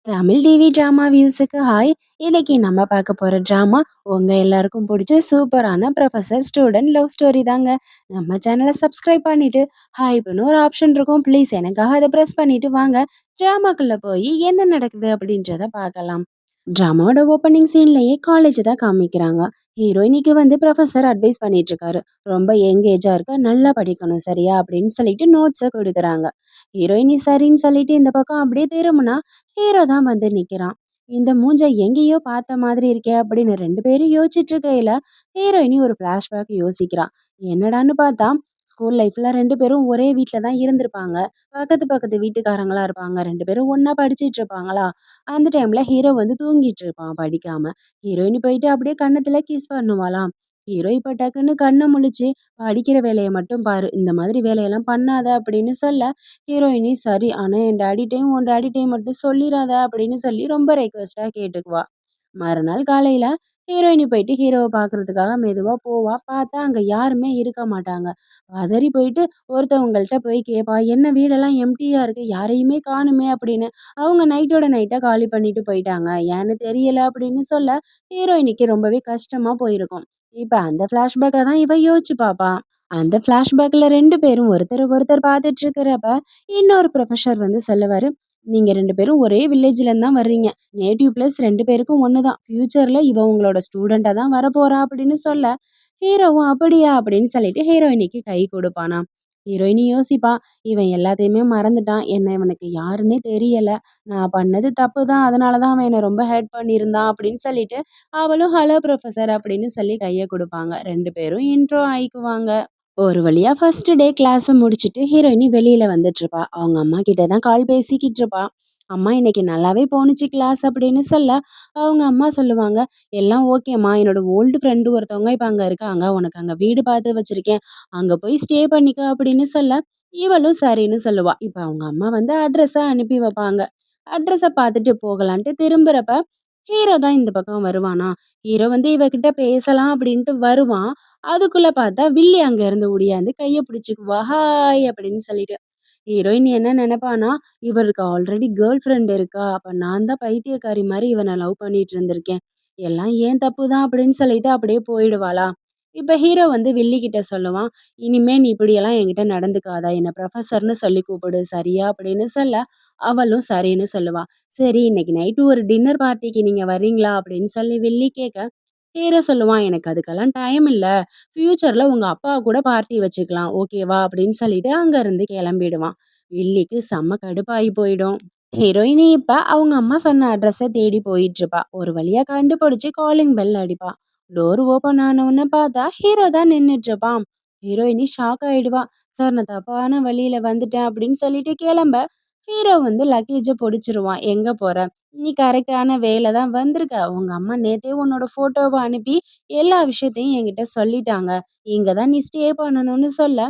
Tamil TV drama வியூஸுக்கு hi. இன்னைக்கு நம்ம பார்க்க போற ட்ராமா உங்க எல்லாருக்கும் பிடிச்ச சூப்பரான ப்ரொஃபசர் ஸ்டூடெண்ட் லவ் ஸ்டோரி தாங்க. நம்ம சேனலை சப்ஸ்கிரைப் பண்ணிட்டு ஹாய்ப்னு ஒரு ஆப்ஷன் இருக்கும், ப்ளீஸ் எனக்காக அதை ப்ரெஸ் பண்ணிட்டு வாங்க. ட்ராமாக்குள்ள போய் என்ன நடக்குது அப்படின்றத பார்க்கலாம். ட்ராமாவோட ஓப்பனிங் சீன்லயே காலேஜ் தான் காமிக்கிறாங்க. ஹீரோயினிக்கு வந்து ப்ரொஃபசர் அட்வைஸ் பண்ணிட்டு இருக்காரு. ரொம்ப யங் ஏஜா இருக்க, நல்லா படிக்கணும் சரியா அப்படின்னு சொல்லிட்டு நோட்ஸை கொடுக்குறாங்க. ஹீரோயினி சரின்னு சொல்லிட்டு இந்த பக்கம் அப்படியே திரும்பினா ஹீரோ தான் வந்து நிக்கிறான். இந்த மூஞ்ச எங்கேயோ பார்த்த மாதிரி இருக்கே அப்படின்னு ரெண்டு பேரும் யோசிச்சுட்டு இருக்கையில ஹீரோயினி ஒரு ஃபிளாஷ்பேக் யோசிக்கிறான். என்னடான்னு பார்த்தா ஸ்கூல் லைஃப்ல ரெண்டு பேரும் ஒரே வீட்ல தான் இருந்திருப்பாங்க. பக்கத்து பக்கத்து வீட்டுக்காரங்களா இருப்பாங்க. ரெண்டு பேரும் ஒண்ணா படிச்சிட்டு இருப்பாங்களா. அந்த டைம்ல ஹீரோ வந்து தூங்கிட்டு இருப்பான் படிக்காம. ஹீரோயினி போயிட்டு அப்படியே கன்னத்துல கிஸ் பண்ணுவாளாம். ஹீரோ இப்ப டக்குன்னு கண்ணை முழிச்சு படிக்கிற வேலையை மட்டும் பாரு, இந்த மாதிரி வேலையெல்லாம் பண்ணாத அப்படின்னு சொல்ல ஹீரோயினி சரி, ஆனா என் டாடிட்டையும் உன் டாடிட்டையும் மட்டும் சொல்லிராத அப்படின்னு சொல்லி ரொம்ப ரெக்வஸ்டா கேட்டுக்குவா. மறுநாள் காலையில ஹீரோயினி போயிட்டு ஹீரோவை பார்க்கறதுக்காக மெதுவா போவா. பார்த்தா அங்க யாருமே இருக்க மாட்டாங்க. பதறி போயிட்டு ஒருத்தவங்கள்ட்ட போய் கேட்பா, என்ன வீடெல்லாம் எம்டியா இருக்கு, யாரையுமே காணுமே அப்படின்னு. அவங்க நைட்டோட நைட்டா காலி பண்ணிட்டு போயிட்டாங்க, ஏன்னு தெரியல அப்படின்னு சொல்ல ஹீரோயினிக்கு ரொம்பவே கஷ்டமா போயிருக்கும். இப்ப அந்த பிளாஷ்பேக்கை தான் இவ யோசிச்சு பாப்பா. அந்த பிளாஷ்பேக்ல ரெண்டு பேரும் ஒருத்தர் ஒருத்தர் பார்த்துட்டு இருக்கிறப்ப இன்னொரு ப்ரொஃபசர் வந்து சொல்லுவாரு, நீங்க ரெண்டு பேரும் ஒரே வில்லேஜ்ல இருந்து தான் வர்றீங்க. நேட்டிவ் பிளஸ் 2 பேருக்கும் ஒண்ணுதான். ஃபியூச்சர்ல இவ உங்களோட ஸ்டூடெண்ட்டா தான் வரப்போறா அப்படின்னு சொல்ல, ஹீரோவும் அப்படியா அப்படின்னு சொல்லிட்டு ஹீரோயினிக்கு கை கொடுப்பானாம். ஹீரோயினி யோசிப்பா, இவன் எல்லாத்தையுமே மறந்துட்டான். என்ன இவனுக்கு யாருன்னே தெரியல. நான் பண்ணது தப்பு தான். அதனால தான் அவன் என்ன ரொம்ப ஹர்ட் பண்ணியிருந்தான் அப்படின்னு சொல்லிட்டு, அவளும் ஹலோ ப்ரொஃபசர் அப்படின்னு சொல்லி கைய குடுப்பாங்க. 2 பேரும் இன்ட்ரோ ஆயிக்குவாங்க. ஒரு வழியா ஃபர்ஸ்ட் டே கிளாஸ முடிச்சுட்டு ஹீரோயினி வெளியில வந்துட்டுருப்பா. அவங்க அம்மா கிட்ட தான் கால் பேசிக்கிட்டு இருப்பா. அம்மா இன்னைக்கு நல்லாவே போணுச்சு கிளாஸ் அப்படின்னு சொல்ல, அவங்க அம்மா சொல்லுவாங்க, எல்லாம் ஓகேம்மா. என்னோட ஓல்டு ஃப்ரெண்டு ஒருத்தவங்க இப்ப அங்க இருக்காங்க. உனக்கு அங்க வீடு பார்த்து வச்சிருக்கேன். அங்க போய் ஸ்டே பண்ணிக்க அப்படின்னு சொல்ல, இவளும் சரின்னு சொல்லுவா. இப்ப அவங்க அம்மா வந்து அட்ரஸ அனுப்பி வைப்பாங்க. அட்ரஸ பார்த்துட்டு போகலான்ட்டு திரும்புறப்ப, ஹீரோ தான் இந்த பக்கம் வருவானா. ஹீரோ வந்து இவகிட்ட பேசலாம் அப்படின்ட்டு வருவான். அதுக்குள்ள பார்த்தா வில்லி அங்க இருந்து ஓடியாந்து கைய பிடிச்சுக்குவா. ஹாய் அப்படின்னு சொல்லிட்டு. ஹீரோயின் என்ன நினைப்பானா, இவருக்கு ஆல்ரெடி கேர்ள் ஃப்ரெண்ட் இருக்கா. அப்ப நான் தான் பைத்தியக்காரி மாரி இவன லவ் பண்ணிட்டு இருந்திருக்கேன். எல்லாம் ஏன் தப்பு தான் அப்படின்னு சொல்லிட்டு அப்படியே போயிடுவாளா. இப்ப ஹீரோ வந்து வில்லி கிட்ட சொல்லுவான், இனிமே நீ இப்படியெல்லாம் என்கிட்ட நடந்துக்காத. என்ன ப்ரொஃபசர்ன்னு சொல்லி கூப்பிடு சரியா அப்படின்னு சொல்ல, அவளும் சரின்னு சொல்லுவா. சரி இன்னைக்கு நைட்டு ஒரு டின்னர் பார்ட்டிக்கு நீங்க வர்றீங்களா அப்படின்னு சொல்லி வில்லி கேட்க, ஹீரோ சொல்லுவான், எனக்கு அதுக்கெல்லாம் டைம் இல்ல. ஃபியூச்சர்ல உங்க அப்பா கூட பார்ட்டி வச்சுக்கலாம். ஓகேவா? அப்படின்னு சொல்லிட்டு அங்கருந்து கிளம்பிடுவான். வில்லிக்கு செம்ம கடுப்பாயி போயிடும். ஹீரோயினி இப்ப அவங்க அம்மா சொன்ன அட்ரஸ தேடி போயிட்டுருப்பா. ஒரு வழியா கண்டுபிடிச்சு காலிங் பெல் அடிப்பா. டோர் ஓப்பன் ஆன உடனே பார்த்தா ஹீரோ தான் நின்னுட்டுருப்பான். ஹீரோயினி ஷாக் ஆயிடுவா. சார் நான் தப்பான வழியில வந்துட்டேன் அப்படின்னு சொல்லிட்டு கிளம்ப, ஹீரோ வந்து லக்கேஜ புடிச்சிருவான். எங்க போற? நீ கரெக்டான வேல தான் வந்திருக்க. உங்க அம்மா நேத்தே உன்னோட ஃபோட்டோவ அனுப்பி எல்லா விஷயத்தையும் என்கிட்ட சொல்லிட்டாங்க. இங்க தான் நீ ஸ்டே பண்ணணும்னு சொல்ல,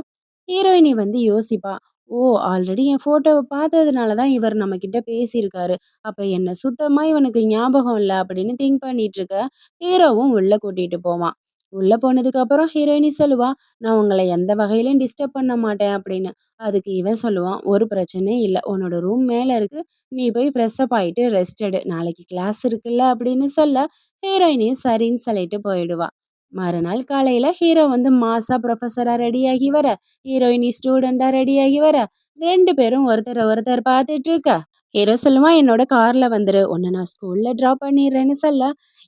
ஹீரோயினி வந்து யோசிப்பா. ஓ! ஆல்ரெடி என் ஃபோட்டோவ பார்த்ததுனால தான் இவர் நம்மகிட்ட பேசியிருக்காரு. அப்ப என்ன சுத்தமா இவனுக்கு ஞாபகம் இல்ல அப்படின்னு திங்க் பண்ணிட்டு இருக்க, ஹீரோவும் உள்ள கூட்டிட்டு போவான். உள்ள போனதுக்கப்புறம் ஹீரோயினி சொல்லுவா, "நான் உங்கள எந்த வகையிலயும் டிஸ்டர்ப் பண்ண மாட்டேன்" அப்படின்னு. அதுக்கு இவன் சொல்லுவான், "ஒரு பிரச்சனையும் இல்ல. உன்னோட ரூம் மேல இருக்கு. நீ போய் ஃப்ரெஷ் அப் ஆயிட்டு ரெஸ்ட் எடு. நாளைக்கு கிளாஸ் இருக்குல்ல" அப்படின்னு சொல்ல, ஹீரோயினியும் சரின்னு சொல்லிட்டு போயிடுவா. மறுநாள் காலையில ஹீரோ வந்து மாஸா ப்ரொஃபஸரா ரெடியாகி வர, ஹீரோயினி ஸ்டூடெண்டா ரெடியாகி வர, 2 பேரும் ஒருத்தர ஒருத்தர் பார்த்துட்டு இருக்க, ஹீரோ சொல்லுவான், "என்னோட கார்ல வந்துரு. உன்ன நான் ஸ்கூல்ல ட்ராப் பண்ணிடுறேன்னு" சொல்ல,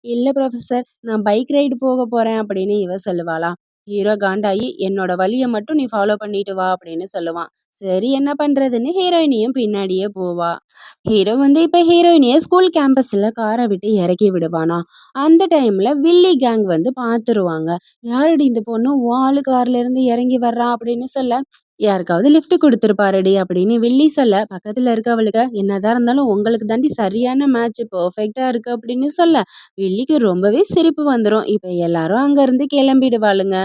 "இல்ல ப்ரொஃபசர், நான் பைக் ரைடு போக போறேன்" அப்படின்னு இவ சொல்லுவாளாம். ஹீரோ காண்டாயி, "என்னோட வழிய மட்டும் நீ ஃபாலோ பண்ணிட்டு வா" அப்படின்னு சொல்லுவான். சரி என்ன பண்றதுன்னு ஹீரோயினியும் பின்னாடியே போவா. ஹீரோ வந்து இப்ப ஹீரோயினிய ஸ்கூல் கேம்பஸ்ல கார விட்டு இறக்கி விடுவானா. அந்த டைம்ல வில்லி கேங் வந்து பாத்துருவாங்க. யாருடி இந்த பொண்ணு உன் ஆளு கார்ல இருந்து இறங்கி வர்றா அப்படின்னு சொல்ல, யாருக்காவது லிஃப்ட் கொடுத்துருப்பாருடி அப்படின்னு வில்லி சொல்ல, பக்கத்துல இருக்கவளுக்கு என்னதான் இருந்தாலும் உங்களுக்கு தாண்டி சரியான மேட்ச் பெர்ஃபெக்ட்டா இருக்கு அப்படின்னு சொல்ல, வில்லிக்கு ரொம்பவே சிரிப்பு வந்துரும். இப்ப எல்லாரும் அங்க இருந்து கிளம்பிடுவாளுங்க.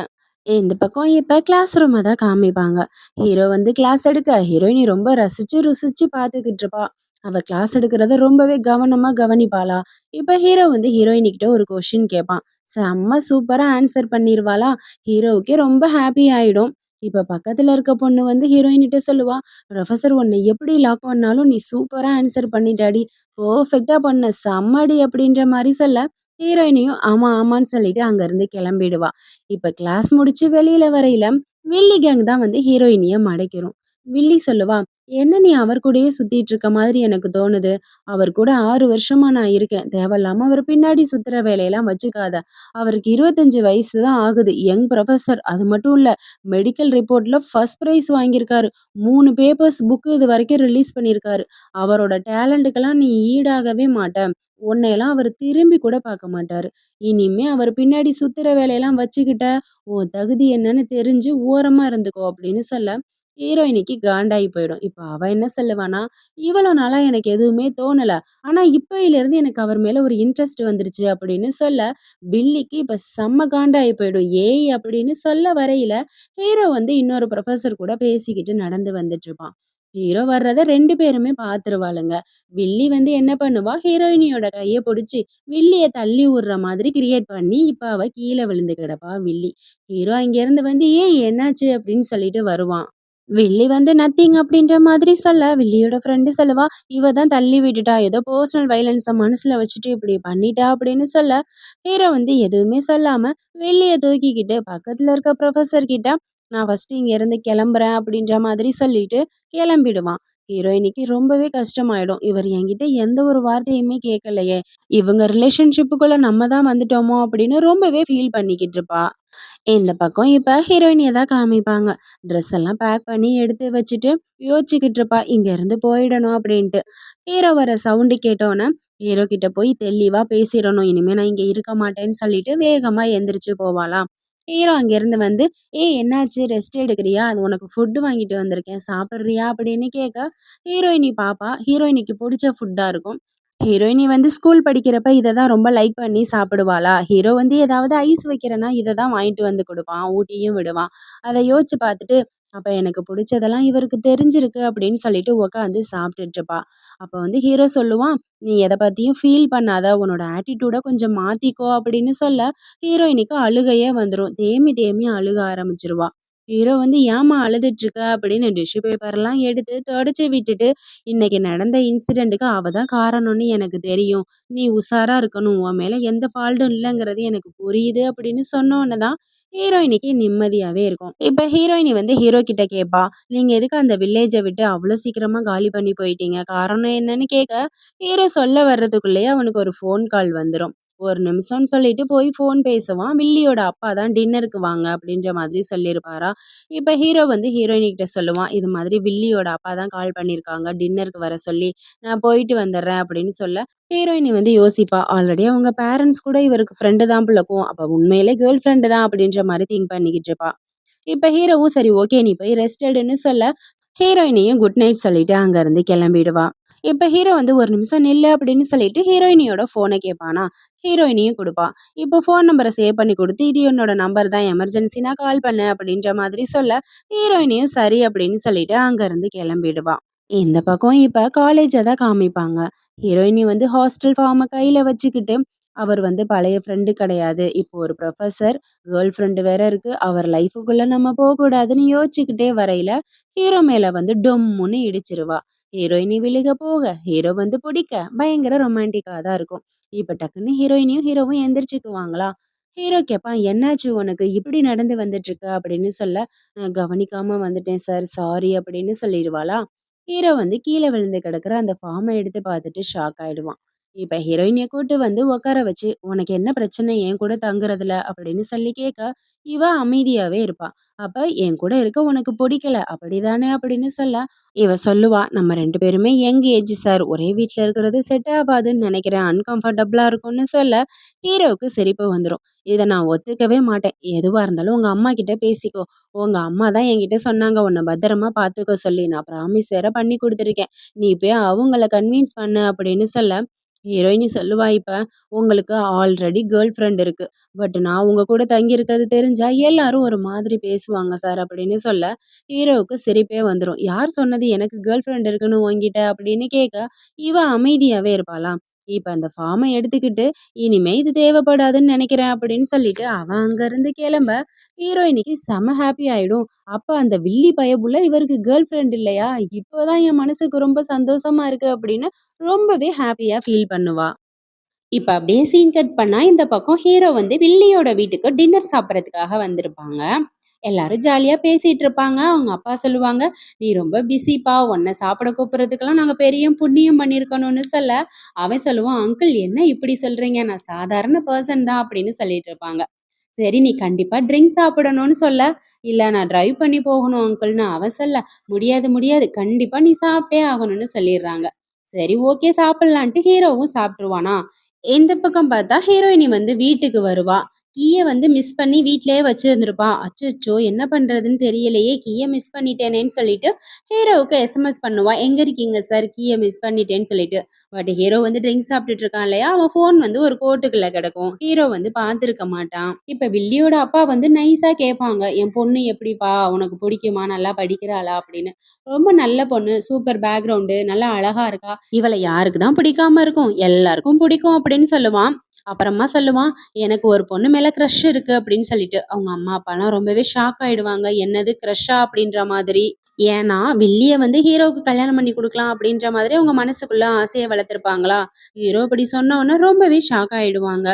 இந்த பக்கம் இப்ப கிளாஸ் ரூம தான் காமிப்பாங்க. ஹீரோ வந்து கிளாஸ் எடுக்க, ஹீரோயினி ரொம்ப ரசிச்சு, ருசிச்சு பார்த்துக்கிட்டு இருப்பா. அவ கிளாஸ் எடுக்கிறத ரொம்பவே கவனமா கவனிப்பாளா. இப்ப ஹீரோ வந்து ஹீரோயினி கிட்ட ஒரு கொஸ்டின் கேட்பான். செம்ம சூப்பரா ஆன்சர் பண்ணிருவாளா. ஹீரோவுக்கே ரொம்ப ஹாப்பி ஆயிடும். இப்ப பக்கத்துல இருக்க பொண்ணு வந்து ஹீரோயின்ட்ட சொல்லுவா, "புரொஃபசர் உன்ன எப்படி லாக் பண்ணாலும் நீ சூப்பரா ஆன்ஸர் பண்ணிட்டடி. பெர்ஃபெக்ட்டா பண்ண. செம்மடி" அப்படின்ற மாரி சொல்ல, ஹீரோயினியும் ஆமா, ஆமான்னு சொல்லிட்டு அங்கருந்து கிளம்பிடுவா. இப்ப கிளாஸ் முடிச்சு வெளியில வரையில, வில்லி கேங் தான் வந்து ஹீரோயினிய மடைக்கிரும். வில்லி சொல்லுவா, "என்ன நீ அவர் கூடயே சுத்திட்டு இருக்க மாதிரி எனக்கு தோணுது. அவர் கூட 6 வருஷமா நான் இருக்கேன். தேவையில்லாம அவர் பின்னாடி சுத்துற வேலையெல்லாம் வச்சுக்காத. அவருக்கு 25 வயசு தான் ஆகுது. Young professor. அது மட்டும் இல்ல, மெடிக்கல் ரிப்போர்ட்ல ஃபர்ஸ்ட் பிரைஸ் வாங்கியிருக்காரு. 3 பேப்பர்ஸ் புக் இதுவரைக்கும் ரிலீஸ் பண்ணியிருக்காரு. அவரோட டேலண்ட்டுக்கெல்லாம் நீ ஈடாகவே மாட்ட. உன்னையெல்லாம் அவரு திரும்பி கூட பார்க்க மாட்டாரு. இனிமே அவர் பின்னாடி சுத்துற வேலையெல்லாம் வச்சுக்கிட்ட, உன் தகுதி என்னன்னு தெரிஞ்சு ஓரமா இருந்துக்கோ" அப்படின்னு சொல்ல, ஹீரோயினிக்கு காண்டாயி போயிடும். இப்ப அவ என்ன சொல்லுவான்னா, "இவ்வளோ நாளா எனக்கு எதுவுமே தோணல. ஆனா இப்பயிலேருந்து எனக்கு அவர் மேல ஒரு இன்ட்ரெஸ்ட் வந்துருச்சு" அப்படின்னு சொல்ல, பில்லிக்கு இப்ப செம்ம காண்டாயி போயிடும். ஏய் அப்படின்னு சொல்ல வரையில, ஹீரோ வந்து இன்னொரு புரொஃபசர் கூட பேசிக்கிட்டு நடந்து வந்துட்டுருப்பான். ஹீரோ வர்றத 2 பேருமே பார்த்துருவாளுங்க. வில்லி வந்து என்ன பண்ணுவா, ஹீரோயினியோட கைய புடிச்சு, வில்லிய தள்ளி உடுற மாதிரி கிரியேட் பண்ணி, இப்ப அவ கீழ விழுந்து கிடப்பா வில்லி. ஹீரோ அங்கேருந்து வந்து, "ஏய் என்னாச்சு?" அப்படின்னு சொல்லிட்டு வருவான். வில்லி வந்து நத்திங் அப்படின்ற மாதிரி சொல்ல, வில்லியோட ஃப்ரெண்டு சொல்லுவா, "இவ தான் தள்ளி விட்டுட்டா. ஏதோ பெர்சனல் வயலன்ஸ மனசுல வச்சுட்டு இப்படி பண்ணிட்டா" அப்படின்னு சொல்ல, ஹீரோ வந்து எதுவுமே சொல்லாம, வில்லிய தூக்கிக்கிட்டு பக்கத்துல இருக்க புரொஃபசர் கிட்ட, "நான் ஃபர்ஸ்ட்டு இங்கேருந்து கிளம்புறேன்" அப்படின்ற மாதிரி சொல்லிட்டு கிளம்பிடுவான். ஹீரோயினிக்கு ரொம்பவே கஷ்டமாயிடும். இவர் என்கிட்ட எந்த ஒரு வார்த்தையுமே கேட்கலையே! இவங்க ரிலேஷன்ஷிப்புக்குள்ள நம்ம தான் வந்துட்டோமோ! அப்படின்னு ரொம்பவே ஃபீல் பண்ணிக்கிட்டு இருப்பா. இந்த பக்கம் இப்ப ஹீரோயினிய தான் காமிப்பாங்க. ட்ரெஸ் எல்லாம் பேக் பண்ணி எடுத்து வச்சுட்டு யோசிச்சுக்கிட்டு இருப்பா. இங்க இருந்து போயிடணும் அப்படின்ட்டு. ஹீரோ வர சவுண்டு கேட்டோனே, ஹீரோ கிட்ட போய் தெளிவா பேசிறணும். இனிமே நான் இங்க இருக்க மாட்டேன்னு சொல்லிட்டு வேகமா எந்திரிச்சு போவாளாம். ஹீரோ அங்கேருந்து வந்து, "ஏய் என்னாச்சு? ரெஸ்ட் எடுக்கிறியா? அது உனக்கு ஃபுட் வாங்கிட்டு வந்திருக்கேன். சாப்பிடுறியா?" அப்படின்னு கேட்க, ஹீரோயினி பாப்பா. ஹீரோயினிக்கு புடிச்ச ஃபுட்டா இருக்கும். ஹீரோயினி வந்து ஸ்கூல் படிக்கிறப்ப இத தான் ரொம்ப லைக் பண்ணி சாப்பிடுவாளா? ஹீரோ வந்து ஏதாவது ஐஸ் வைக்கிறேன்னா, இத தான் வாங்கிட்டு வந்து குடுப்பான். ஊட்டியும் விடுவான். அத யோசிச்சு பார்த்துட்டு, அப்ப எனக்கு புடிச்சதெல்லாம் இவருக்கு தெரிஞ்சிருக்கு அப்படின்னு சொல்லிட்டு உட்காந்து சாப்பிட்டுட்டு இருப்பா. அப்ப வந்து ஹீரோ சொல்லுவான், "நீ எத பத்தியும் ஃபீல் பண்ணாத. உன்னோட ஆட்டிட்யூட கொஞ்சம் மாத்திக்கோ" அப்படின்னு சொல்ல, ஹீரோயினிக்கு அழுகையே வந்துரும். தேம்பி தேம்பி அழுக ஆரம்பிச்சுருவா. ஹீரோ வந்து, "ஏம்மா அழுதுட்டு இருக்க?" அப்படின்னு டிஷ்யூ பேப்பர்லாம் எடுத்து தொடச்சு விட்டுட்டு, "இன்னைக்கு நடந்த இன்சிடென்ட்‌டுக்கு அவ தான் காரணம்னு எனக்கு தெரியும். நீ உஷாரா இருக்கணும். உன் மேல எந்த ஃபால்ட்டும் இல்லங்கிறது எனக்கு புரியுது" அப்படின்னு சொன்னோன தான் ஹீரோயினிக்கு நிம்மதியாவே இருக்கும். இப்ப ஹீரோயினி வந்து ஹீரோ கிட்ட கேட்பா, "நீங்க எதுக்கு அந்த வில்லேஜ விட்டு அவ்ளோ சீக்கிரமா காலி பண்ணி போயிட்டீங்க? காரணம் என்னன்னு?" கேட்க, ஹீரோ சொல்ல வர்றதுக்குள்ளயே அவனுக்கு ஒரு ஃபோன் கால் வந்துரும். ஒரு நிமிஷம்னு சொல்லிட்டு போய் ஃபோன் பேசுவான். வில்லியோட அப்பா தான் டின்னருக்கு வாங்க அப்படின்ற மாதிரி சொல்லியிருப்பாரா. இப்ப ஹீரோ வந்து ஹீரோயினி கிட்ட சொல்லுவான், "இது மாதிரி வில்லியோட அப்பா தான் கால் பண்ணியிருக்காங்க. டின்னருக்கு வர சொல்லி. நான் போயிட்டு வந்துடுறேன்" அப்படின்னு சொல்ல, ஹீரோயினி வந்து யோசிப்பா. ஆல்ரெடி அவங்க பேரண்ட்ஸ் கூட இவருக்கு ஃப்ரெண்டு தான் போலக்கும். அப்ப உண்மையிலே கேர்ள் ஃப்ரெண்டு தான் அப்படின்ற மாரி திங்க் பண்ணிக்கிட்டு இருப்பா. இப்ப ஹீரோவும் சரி ஓகே நீ போய் ரெஸ்ட் எடுன்னு சொல்ல, ஹீரோயினியும் குட் நைட் சொல்லிட்டு அங்கருந்து கிளம்பிடுவா. இப்ப ஹீரோ வந்து "ஒரு நிமிஷம் நில்லு" அப்படின்னு சொல்லிட்டு ஹீரோயினியோட ஃபோன கேட்பானா, ஹீரோயினியும் குடுப்பா. இப்போ ஃபோன் நம்பர சேவ் பண்ணி குடுத்து, "இது என்னோட நம்பர் தான் எமர்ஜென்சினா கால் பண்ணு" அப்படின்ற மாதிரி சொல்ல, ஹீரோயினியும் சரி அப்படின்னு சொல்லிட்டு அங்கருந்து கிளம்பிடுவா. இந்த பக்கம் இப்ப காலேஜ தான் காமிப்பாங்க. ஹீரோயினி வந்து ஹாஸ்டல் ஃபார்ம கையில வச்சுக்கிட்டு, அவர் வந்து பழைய ஃப்ரெண்டு கிடையாது. இப்போ ஒரு புரொஃபசர், கேர்ள் ஃப்ரெண்ட் வேற இருக்கு. அவர் லைஃப்க்குள்ள நம்ம போகக்கூடாதுன்னு யோசிச்சுக்கிட்டே வரையில, ஹீரோ மேல வந்து டொம்முன்னு இடிச்சிருவா. ஹீரோயினி விழுக போக, ஹீரோ வந்து புடிக்க, பயங்கர ரொமான்டிக்கா தான் இருக்கும். இப்ப டக்குன்னு ஹீரோயினியும், ஹீரோவும் எந்திரிச்சுக்குவாங்களா? ஹீரோ கேட்பான், "என்னாச்சு உனக்கு? இப்படி நடந்து வந்துட்டுருக்க?" அப்படின்னு சொல்ல, கவனிக்காம வந்துட்டேன் சார். சாரி" அப்படின்னு சொல்லிருவாளா? ஹீரோ வந்து கீழ விழுந்து கிடக்குற அந்த ஃபார்ம எடுத்து பார்த்துட்டு ஷாக் ஆயிடுவான். இப்ப ஹீரோயினிய கூட்டு வந்து உட்கார வச்சு, "உனக்கு என்ன பிரச்சனை என் கூட தங்குறதுல?" அப்படின்னு சொல்லி கேட்க, இவ அமைதியாவே இருப்பா. அப்ப "என் கூட இருக்க உனக்கு பிடிக்கல, அப்படிதானே?" அப்படின்னு சொல்ல, இவ சொல்லுவா, "நம்ம 2 பேருமே யங் ஏஜ் சார். ஒரே வீட்ல இருக்கிறது செட் ஆவாதுன்னு நெனைக்கிறேன். அன்கம்ஃபர்டபுளா இருக்கும்னு" சொல்ல, ஹீரோவுக்கு சிரிப்பு வந்துரும். "இத நான் ஒத்துக்கவே மாட்டேன். எதுவா இருந்தாலும் உங்க அம்மா கிட்ட பேசிக்கோ. உங்க அம்மா தான் என்கிட்ட சொன்னாங்க உன்ன பத்திரமா பார்த்துக்க சொல்லி. நான் ப்ராமிஸ் வேற பண்ணி குடுத்துருக்கேன். நீ போய் அவங்கள கன்வின்ஸ் பண்ணு" அப்படின்னு சொல்ல, ஹீரோயினி சொல்லுவா இப்ப, "உங்களுக்கு ஆல்ரெடி கேர்ள் ஃப்ரெண்ட் இருக்கு. பட் நான் உங்க கூட தங்கியிருக்கிறது தெரிஞ்சா எல்லாரும் ஒரு மாதிரி பேசுவாங்க சார்" அப்படின்னு சொல்ல, ஹீரோவுக்கு சிரிப்பே வந்துரும். "யார் சொன்னது எனக்கு கேர்ள் ஃப்ரெண்ட் இருக்குன்னு உன்கிட்ட?" அப்படின்னு கேட்க, இவ அமைதியாவே இருப்பாளா. இப்ப அந்த ஃபார்மை எடுத்துக்கிட்டு இனிமே இது தேவைப்படாதுன்னு நினைக்கிறேன் அப்படின்னு சொல்லிட்டு அவன் அங்க இருந்து கிளம்ப ஹீரோயினிக்கு செம ஹாப்பி ஆயிடும். அப்ப அந்த வில்லி பயபுள்ள இவருக்கு கேர்ள் ஃப்ரெண்ட் இல்லையா, இப்போதான் என் மனசுக்கு ரொம்ப சந்தோஷமா இருக்கு அப்படின்னு ரொம்பவே ஹாப்பியா ஃபீல் பண்ணுவா. இப்ப அப்படியே சீன் கட் பண்ணா இந்த பக்கம் ஹீரோ வந்து வில்லியோட வீட்டுக்கு டின்னர் சாப்பிடறதுக்காக வந்திருப்பாங்க. எல்லாரும் ஜாலியா பேசிட்டு இருப்பாங்க. அவங்க அப்பா சொல்லுவாங்க, "நீ ரொம்ப பிஸிப்பா. உன்ன சாப்பிட கூப்பிடுறதுக்கெல்லாம் நாங்க பெரிய புண்ணியம் பண்ணியிருக்கணும்னு" சொல்ல, அவன் சொல்லுவான், "அங்கிள் என்ன இப்படி சொல்றீங்க? நான் சாதாரண பெர்சன் தான்" அப்படின்னு சொல்லிட்டு இருப்பாங்க. சரி நீ கண்டிப்பா ட்ரிங்க் சாப்பிடணும்னு சொல்ல, "இல்ல நான் டிரைவ் பண்ணி போகணும் அங்கிள்ன்னு" அவன் சொல்ல, "முடியாது, முடியாது. கண்டிப்பா நீ சாப்பிட்டே ஆகணும்னு" சொல்லிடுறாங்க. சரி ஓகே சாப்பிடலான்ட்டு ஹீரோவும் சாப்பிட்டுருவானா. இந்த பக்கம் பார்த்தா ஹீரோயினி வந்து வீட்டுக்கு வருவா. கீய வந்து மிஸ் பண்ணி வீட்லயே வச்சிருந்திருப்பா. அச்சச்சோ! என்ன பண்றதுன்னு தெரியலையே! கீய மிஸ் பண்ணிட்டேனேன்னு சொல்லிட்டு ஹீரோவுக்கு எஸ்எம்எஸ் பண்ணுவா. "எங்க இருக்கீங்க சார்? கீய மிஸ் பண்ணிட்டேன்னு" சொல்லிட்டு. பட் ஹீரோ வந்து ட்ரிங்க்ஸ் சாப்பிட்டுட்டு இருக்கான் இல்லையா? அவன் ஃபோன் வந்து ஒரு கோட்டுக்குள்ள கிடக்கும். ஹீரோ வந்து பார்த்துருக்க மாட்டான். இப்ப வில்லியோட அப்பா வந்து நைஸா கேட்பாங்க, "என் பொண்ணு எப்படிப்பா? உனக்கு பிடிக்குமா? நல்லா படிக்கிறாளா?" அப்படின்னு. "ரொம்ப நல்ல பொண்ணு. Super background. நல்லா அழகா இருக்கா. இவள யாருக்கு தான் பிடிக்காம இருக்கும்? எல்லாருக்கும் பிடிக்கும்" அப்படின்னு சொல்லுவான். அப்புறமா சொல்லுவான், "எனக்கு ஒரு பொண்ணு மேல கிரஷ் இருக்கு" அப்படின்னு சொல்லிட்டு. அவங்க அம்மா, அப்பாலாம் ரொம்பவே ஷாக் ஆயிடுவாங்க. என்னது கிரஷ்ஷா? அப்படின்ற மாதிரி. ஏன்னா, வில்லிய வந்து ஹீரோவுக்கு கல்யாணம் பண்ணி குடுக்கலாம் அப்படின்ற மாதிரி அவங்க மனசுக்குள்ள ஆசைய வளர்த்துருப்பாங்களா. ஹீரோ இப்படி சொன்ன உடனே ரொம்பவே ஷாக் ஆயிடுவாங்க.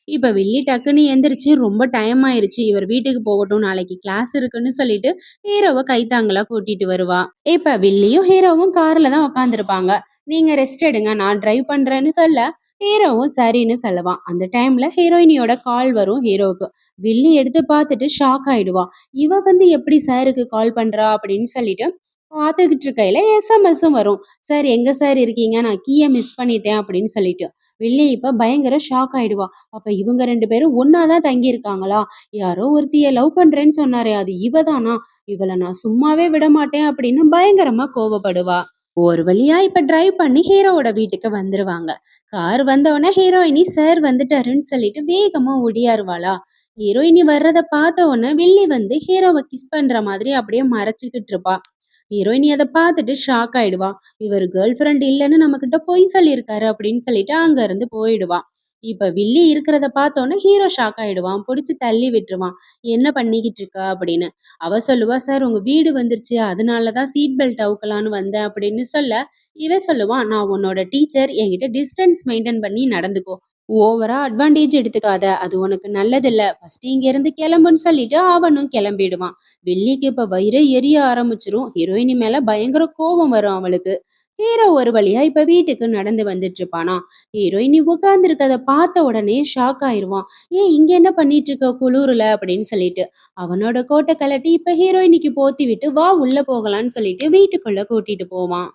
இப்ப வில்லி டக்குன்னு எந்திரிச்சு, ரொம்ப டைம் ஆயிருச்சு. இவர் வீட்டுக்கு போகட்டும். நாளைக்கு கிளாஸ் இருக்குன்னு சொல்லிட்டு ஹீரோவ கைத்தாங்கலா கூட்டிட்டு வருவா. இப்ப வில்லியும் ஹீரோவும் கார்ல தான் உட்காந்துருப்பாங்க. "நீங்க ரெஸ்ட் எடுங்க. நான் டிரைவ் பண்றேன்னு" சொல்ல, ஹீரோவும் சரின்னு சொல்லுவான். அந்த டைம்ல ஹீரோயினியோட கால் வரும் ஹீரோவுக்கு. வில்லி எடுத்து பார்த்துட்டு ஷாக் ஆயிடுவா. இவ வந்து எப்படி சாருக்கு கால் பண்றா அப்படின்னு சொல்லிட்டு பார்த்துக்கிட்டு இருக்கையில எஸ்எம்எஸும் வரும். "சார் எங்க சார் இருக்கீங்க? நான் கீய மிஸ் பண்ணிட்டேன்" அப்படின்னு சொல்லிட்டு. வில்லி இப்ப பயங்கர ஷாக் ஆயிடுவா. அப்ப இவங்க 2 பேரும் ஒண்ணா தான் தங்கி இருக்காங்களா? யாரோ ஒருத்திய லவ் பண்றேன்னு சொன்னாரே அது இவ தானா? இவள நான் சும்மாவே விடமாட்டேன் அப்படின்னு பயங்கரமா கோவப்படுவா. ஒரு வழியா இப்ப டிரைவ் பண்ணி ஹீரோவோட வீட்டுக்கு வந்துருவாங்க. கார் வந்தவுடனே ஹீரோயினி சார் வந்துட்டாருன்னு சொல்லிட்டு வேகமா ஓடியாருவாளா. ஹீரோயினி வர்றத பார்த்த உடனே வில்லி வந்து ஹீரோவை கிஸ் பண்ற மாதிரி அப்படியே மறைச்சுக்கிட்டு இருப்பா. ஹீரோயினி அத பார்த்துட்டு ஷாக் ஆயிடுவா. இவர் கேர்ள் ஃப்ரெண்ட் இல்லன்னு நம்மகிட்ட பொய் சொல்லியிருக்காரு அப்படின்னு சொல்லிட்டு அங்க இருந்து போயிடுவா. இப்ப வில்லி இருக்கிறத பார்த்தோன்னே ஹீரோ ஷாக் ஆயிடுவான். புடிச்சு தள்ளி விட்டுருவான். "என்ன பண்ணிக்கிட்டு இருக்க?" அப்படின்னு. அவ சொல்லுவா, "சார் உங்க வீடு வந்துருச்சு. அதனால தான் சீட் பெல்ட் அவுக்கலான்னு வந்தேன்" அப்படின்னு சொல்ல, இவன் சொல்லுவான், "நான் உன்னோட டீச்சர். என்கிட்ட டிஸ்டன்ஸ் மெயின்டெயின் பண்ணி நடந்துக்கோ. ஓவரா அட்வான்டேஜ் எடுத்துக்காத. அது உனக்கு நல்லதில்ல. ஃபர்ஸ்ட் இங்க இருந்து கிளம்புன்னு" சொல்லிட்டு அவனும் கிளம்பிடுவான். வில்லிக்கு இப்ப வயிறே எரிய ஆரம்பிச்சிரும். ஹீரோயினி மேல பயங்கர கோவம் வரும் அவளுக்கு. ஹீரோ ஒரு வழியா இப்ப வீட்டுக்கு நடந்து வந்துட்டு இருப்பானா. ஹீரோயினி உட்கார்ந்து இருக்கத பார்த்த உடனே ஷாக் ஆயிருவான். "ஏன் இங்க என்ன பண்ணிட்டு இருக்க குளூருல?" அப்படின்னு சொல்லிட்டு. அவனோட கோட்டை கழட்டி இப்ப ஹீரோயினிக்கு போத்தி விட்டு, "வா உள்ள போகலான்னு" சொல்லிட்டு வீட்டுக்குள்ள கூட்டிட்டு போவான்.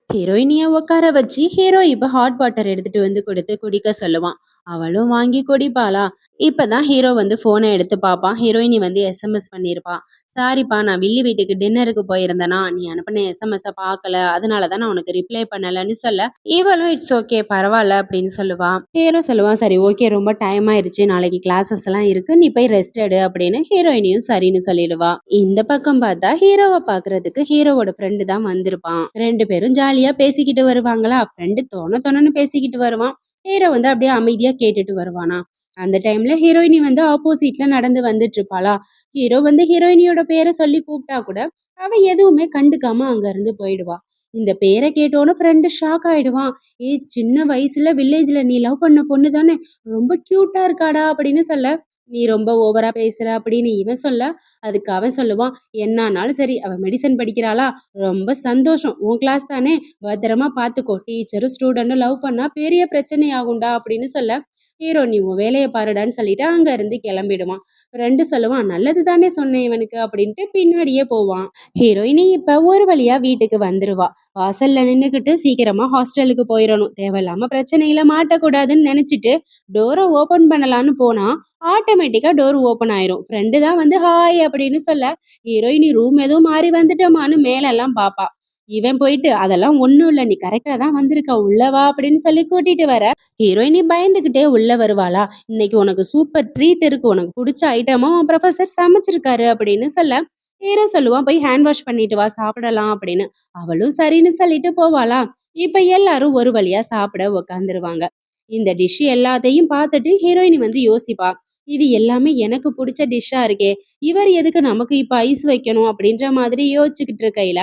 ஹீரோயினிய உட்கார வச்சு ஹீரோ இப்ப ஹாட் வாட்டர் எடுத்துட்டு வந்து கொடுத்து குடிக்க சொல்லுவான். அவளும் வாங்கி குடிப்பாளா. இப்பதான் ஹீரோ வந்து போனை எடுத்து பார்ப்பான். ஹீரோயினி வந்து எஸ்எம்எஸ் பண்ணியிருப்பா. "சாரிப்பா, நான் வில்லி வீட்டுக்கு டின்னருக்கு போயிருந்தேனா, நீ அனுப்பின எஸ்எம்எஸ் பார்க்கல, அதனாலதான் நான் உனக்கு ரிப்ளை பண்ணலன்னு" சொல்ல, இவளும் "இட்ஸ் ஓகே பரவாயில்ல" அப்படின்னு சொல்லுவான். ஹீரோ சொல்லுவான், "சரி ஓகே, ரொம்ப டைம் ஆயிருச்சு, நாளைக்கு கிளாஸஸ் எல்லாம் இருக்கு, நீ போய் ரெஸ்ட் எடு" அப்படின்னு ஹீரோயினியும் சரின்னு சொல்லிடுவா. இந்த பக்கம் பார்த்தா ஹீரோவை பாக்குறதுக்கு ஹீரோவோட ஃப்ரெண்டு தான் வந்திருப்பான். 2 பேரும் ஜாலியா பேசிக்கிட்டு வருவாங்களா. ஃப்ரெண்டு தொணன்னு பேசிக்கிட்டு வருவான். ஹீரோ வந்து அப்படியே அமைதியா கேட்டுட்டு வருவானா. அந்த டைம்ல ஹீரோயினி வந்து ஆப்போசிட்ல நடந்து வந்துட்டு இருப்பாளா. ஹீரோ வந்து ஹீரோயினியோட பேரை சொல்லி கூப்பிட்டா கூட அவ எதுவுமே கண்டுக்காம அங்க இருந்து போயிடுவா. இந்த பேரை கேட்டோன்னு ஃப்ரெண்டு ஷாக் ஆயிடுவான். "ஏய் சின்ன வயசுல வில்லேஜ்ல நீ லவ் பண்ண பொண்ணு தானே, ரொம்ப கியூட்டா இருக்காடா" அப்படின்னு சொல்ல, "நீ ரொம்ப ஓவரா பேசுற" அப்படின்னு இவன் சொல்ல, அதுக்கு அவன் சொல்லுவான், "என்னானாலும் சரி அவ மெடிசன் படிக்கிறாளா, ரொம்ப சந்தோஷம். உன் கிளாஸ் தானே, பத்திரமா பார்த்துக்கோ. டீச்சரும் ஸ்டூடெண்ட்டும் லவ் பண்ணா பெரிய பிரச்சனை ஆகும்டா" அப்படின்னு சொல்ல, ஹீரோ "நீ உன் வேலையை பாருடான்னு" சொல்லிட்டு அங்க இருந்து கிளம்பிடுவான். ஃப்ரெண்டு சொல்லுவான், "நல்லது தானே சொன்னேன் இவனுக்கு" அப்படின்ட்டு பின்னாடியே போவான். ஹீரோயினி இப்ப ஒரு வழியா வீட்டுக்கு வந்துருவா. வாசல்ல நின்னுகிட்டு சீக்கிரமா ஹாஸ்டலுக்கு போயிடணும், தேவையில்லாம பிரச்சனையில மாட்டக்கூடாதுன்னு நினைச்சிட்டு டோரை ஓபன் பண்ணலான்னு போனா ஆட்டோமேட்டிக்கா டோர் ஓபன் ஆயிரும். ஃப்ரெண்டு தான் வந்து ஹாய் அப்படின்னு சொல்ல, ஹீரோயினி ரூம் எதுவும் மாறி வந்துட்டோமான்னு மேலெல்லாம் பாப்பா. இவன் போயிட்டு, "அதெல்லாம் ஒண்ணும் இல்ல, நீ கரெக்டா தான் வந்திருக்க, உள்ள வா" அப்படின்னு சொல்லி கூட்டிட்டு வர, ஹீரோயினி பயந்துகிட்டே உள்ள வருவாளா. "இன்னைக்கு உனக்கு சூப்பர் ட்ரீட் இருக்கு, உனக்கு பிடிச்ச ஐட்டமா உன் ப்ரொஃபசர் சமைச்சிருக்காரு" அப்படின்னு சொல்ல, ஹீரோ சொல்லுவான், "போய் ஹேண்ட் வாஷ் பண்ணிட்டு வா, சாப்பிடலாம்" அப்படின்னு. அவளும் சரின்னு சொல்லிட்டு போவாளா. இப்ப எல்லாரும் ஒரு வழியா சாப்பிட உக்காந்துருவாங்க. இந்த டிஷ் எல்லாத்தையும் பார்த்துட்டு ஹீரோயினி வந்து யோசிப்பா. இது எல்லாமே எனக்கு புடிச்ச டிஷ்ஷா இருக்கே! இவர் எதுக்கு நமக்கு இப்ப ஐஸ் வைக்கணும்? அப்படின்ற மாதிரி யோசிச்சுக்கிட்டு இருக்கையில,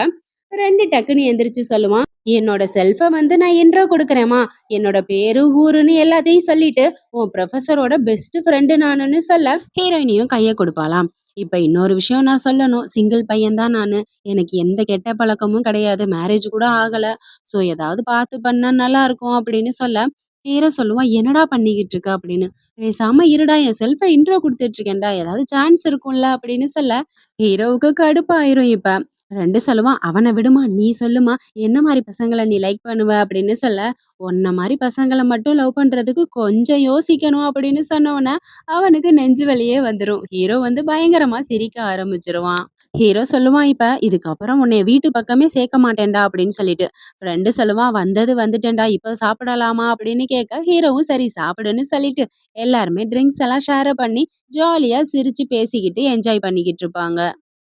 2 டக்குன்னு எந்திரிச்சு சொல்லுவான். என்னோட செல்ஃப வந்து நான் இன்ட்ரோ குடுக்குறேன்ம்மா. என்னோட பேரு, ஊருன்னு எல்லாத்தையும் சொல்லிட்டு, உன் புரொஃபசரோட பெஸ்ட் ஃப்ரெண்டு நானுன்னு சொல்ல, ஹீரோயினியும் கைய குடுப்பாளாம். இப்ப இன்னொரு விஷயம் நான் சொல்லணும். சிங்கிள் பையன் தான் நானு. எனக்கு எந்த கெட்ட பழக்கமும் கிடையாது. மேரேஜ் கூட ஆகல. ஸோ ஏதாவது பார்த்து பண்ணா நல்லா இருக்கும் அப்படின்னு சொல்ல, ஹீரோ சொல்லுவான், "என்னடா பண்ணிக்கிட்டு இருக்க?" அப்படின்னு. "பேசாம இருடா, என் செல்ஃப இன்ட்ரோ குடுத்துட்டு இருக்கேன்டா. ஏதாவது சான்ஸ் இருக்கும்ல" அப்படின்னு சொல்ல, ஹீரோவுக்கு கடுப்பாயிரும் இப்ப. 2 சொல்லுவான், "அவன விடுமா, நீ சொல்லுமா. என்ன மாரி பசங்கள நீ லைக் பண்ணுவ?" அப்படின்னு சொல்ல, "உன்ன மாரி பசங்கள மட்டும் லவ் பண்றதுக்கு கொஞ்சம் யோசிக்கணும்" அப்படின்னு சொன்ன உடனே, அவனுக்கு நெஞ்சு வலியே வந்துரும். ஹீரோ வந்து பயங்கரமா சிரிக்க ஆரம்பிச்சுருவான். ஹீரோ சொல்லுவான், "இப்ப இதுக்கப்புறம் உன்னைய வீட்டு பக்கமே சேர்க்க மாட்டேன்டா" அப்படின்னு சொல்லிட்டு. ஃப்ரெண்டு சொல்லுவான், "வந்தது வந்துட்டேன்டா, இப்ப சாப்பிடலாமா?" அப்படின்னு கேட்க, ஹீரோவும் சரி சாப்பிடுன்னு சொல்லிட்டு, எல்லாருமே ட்ரிங்க்ஸ் எல்லாம் ஷேர் பண்ணி, ஜாலியா சிரிச்சு பேசிக்கிட்டு என்ஜாய் பண்ணிக்கிட்டு இருப்பாங்க.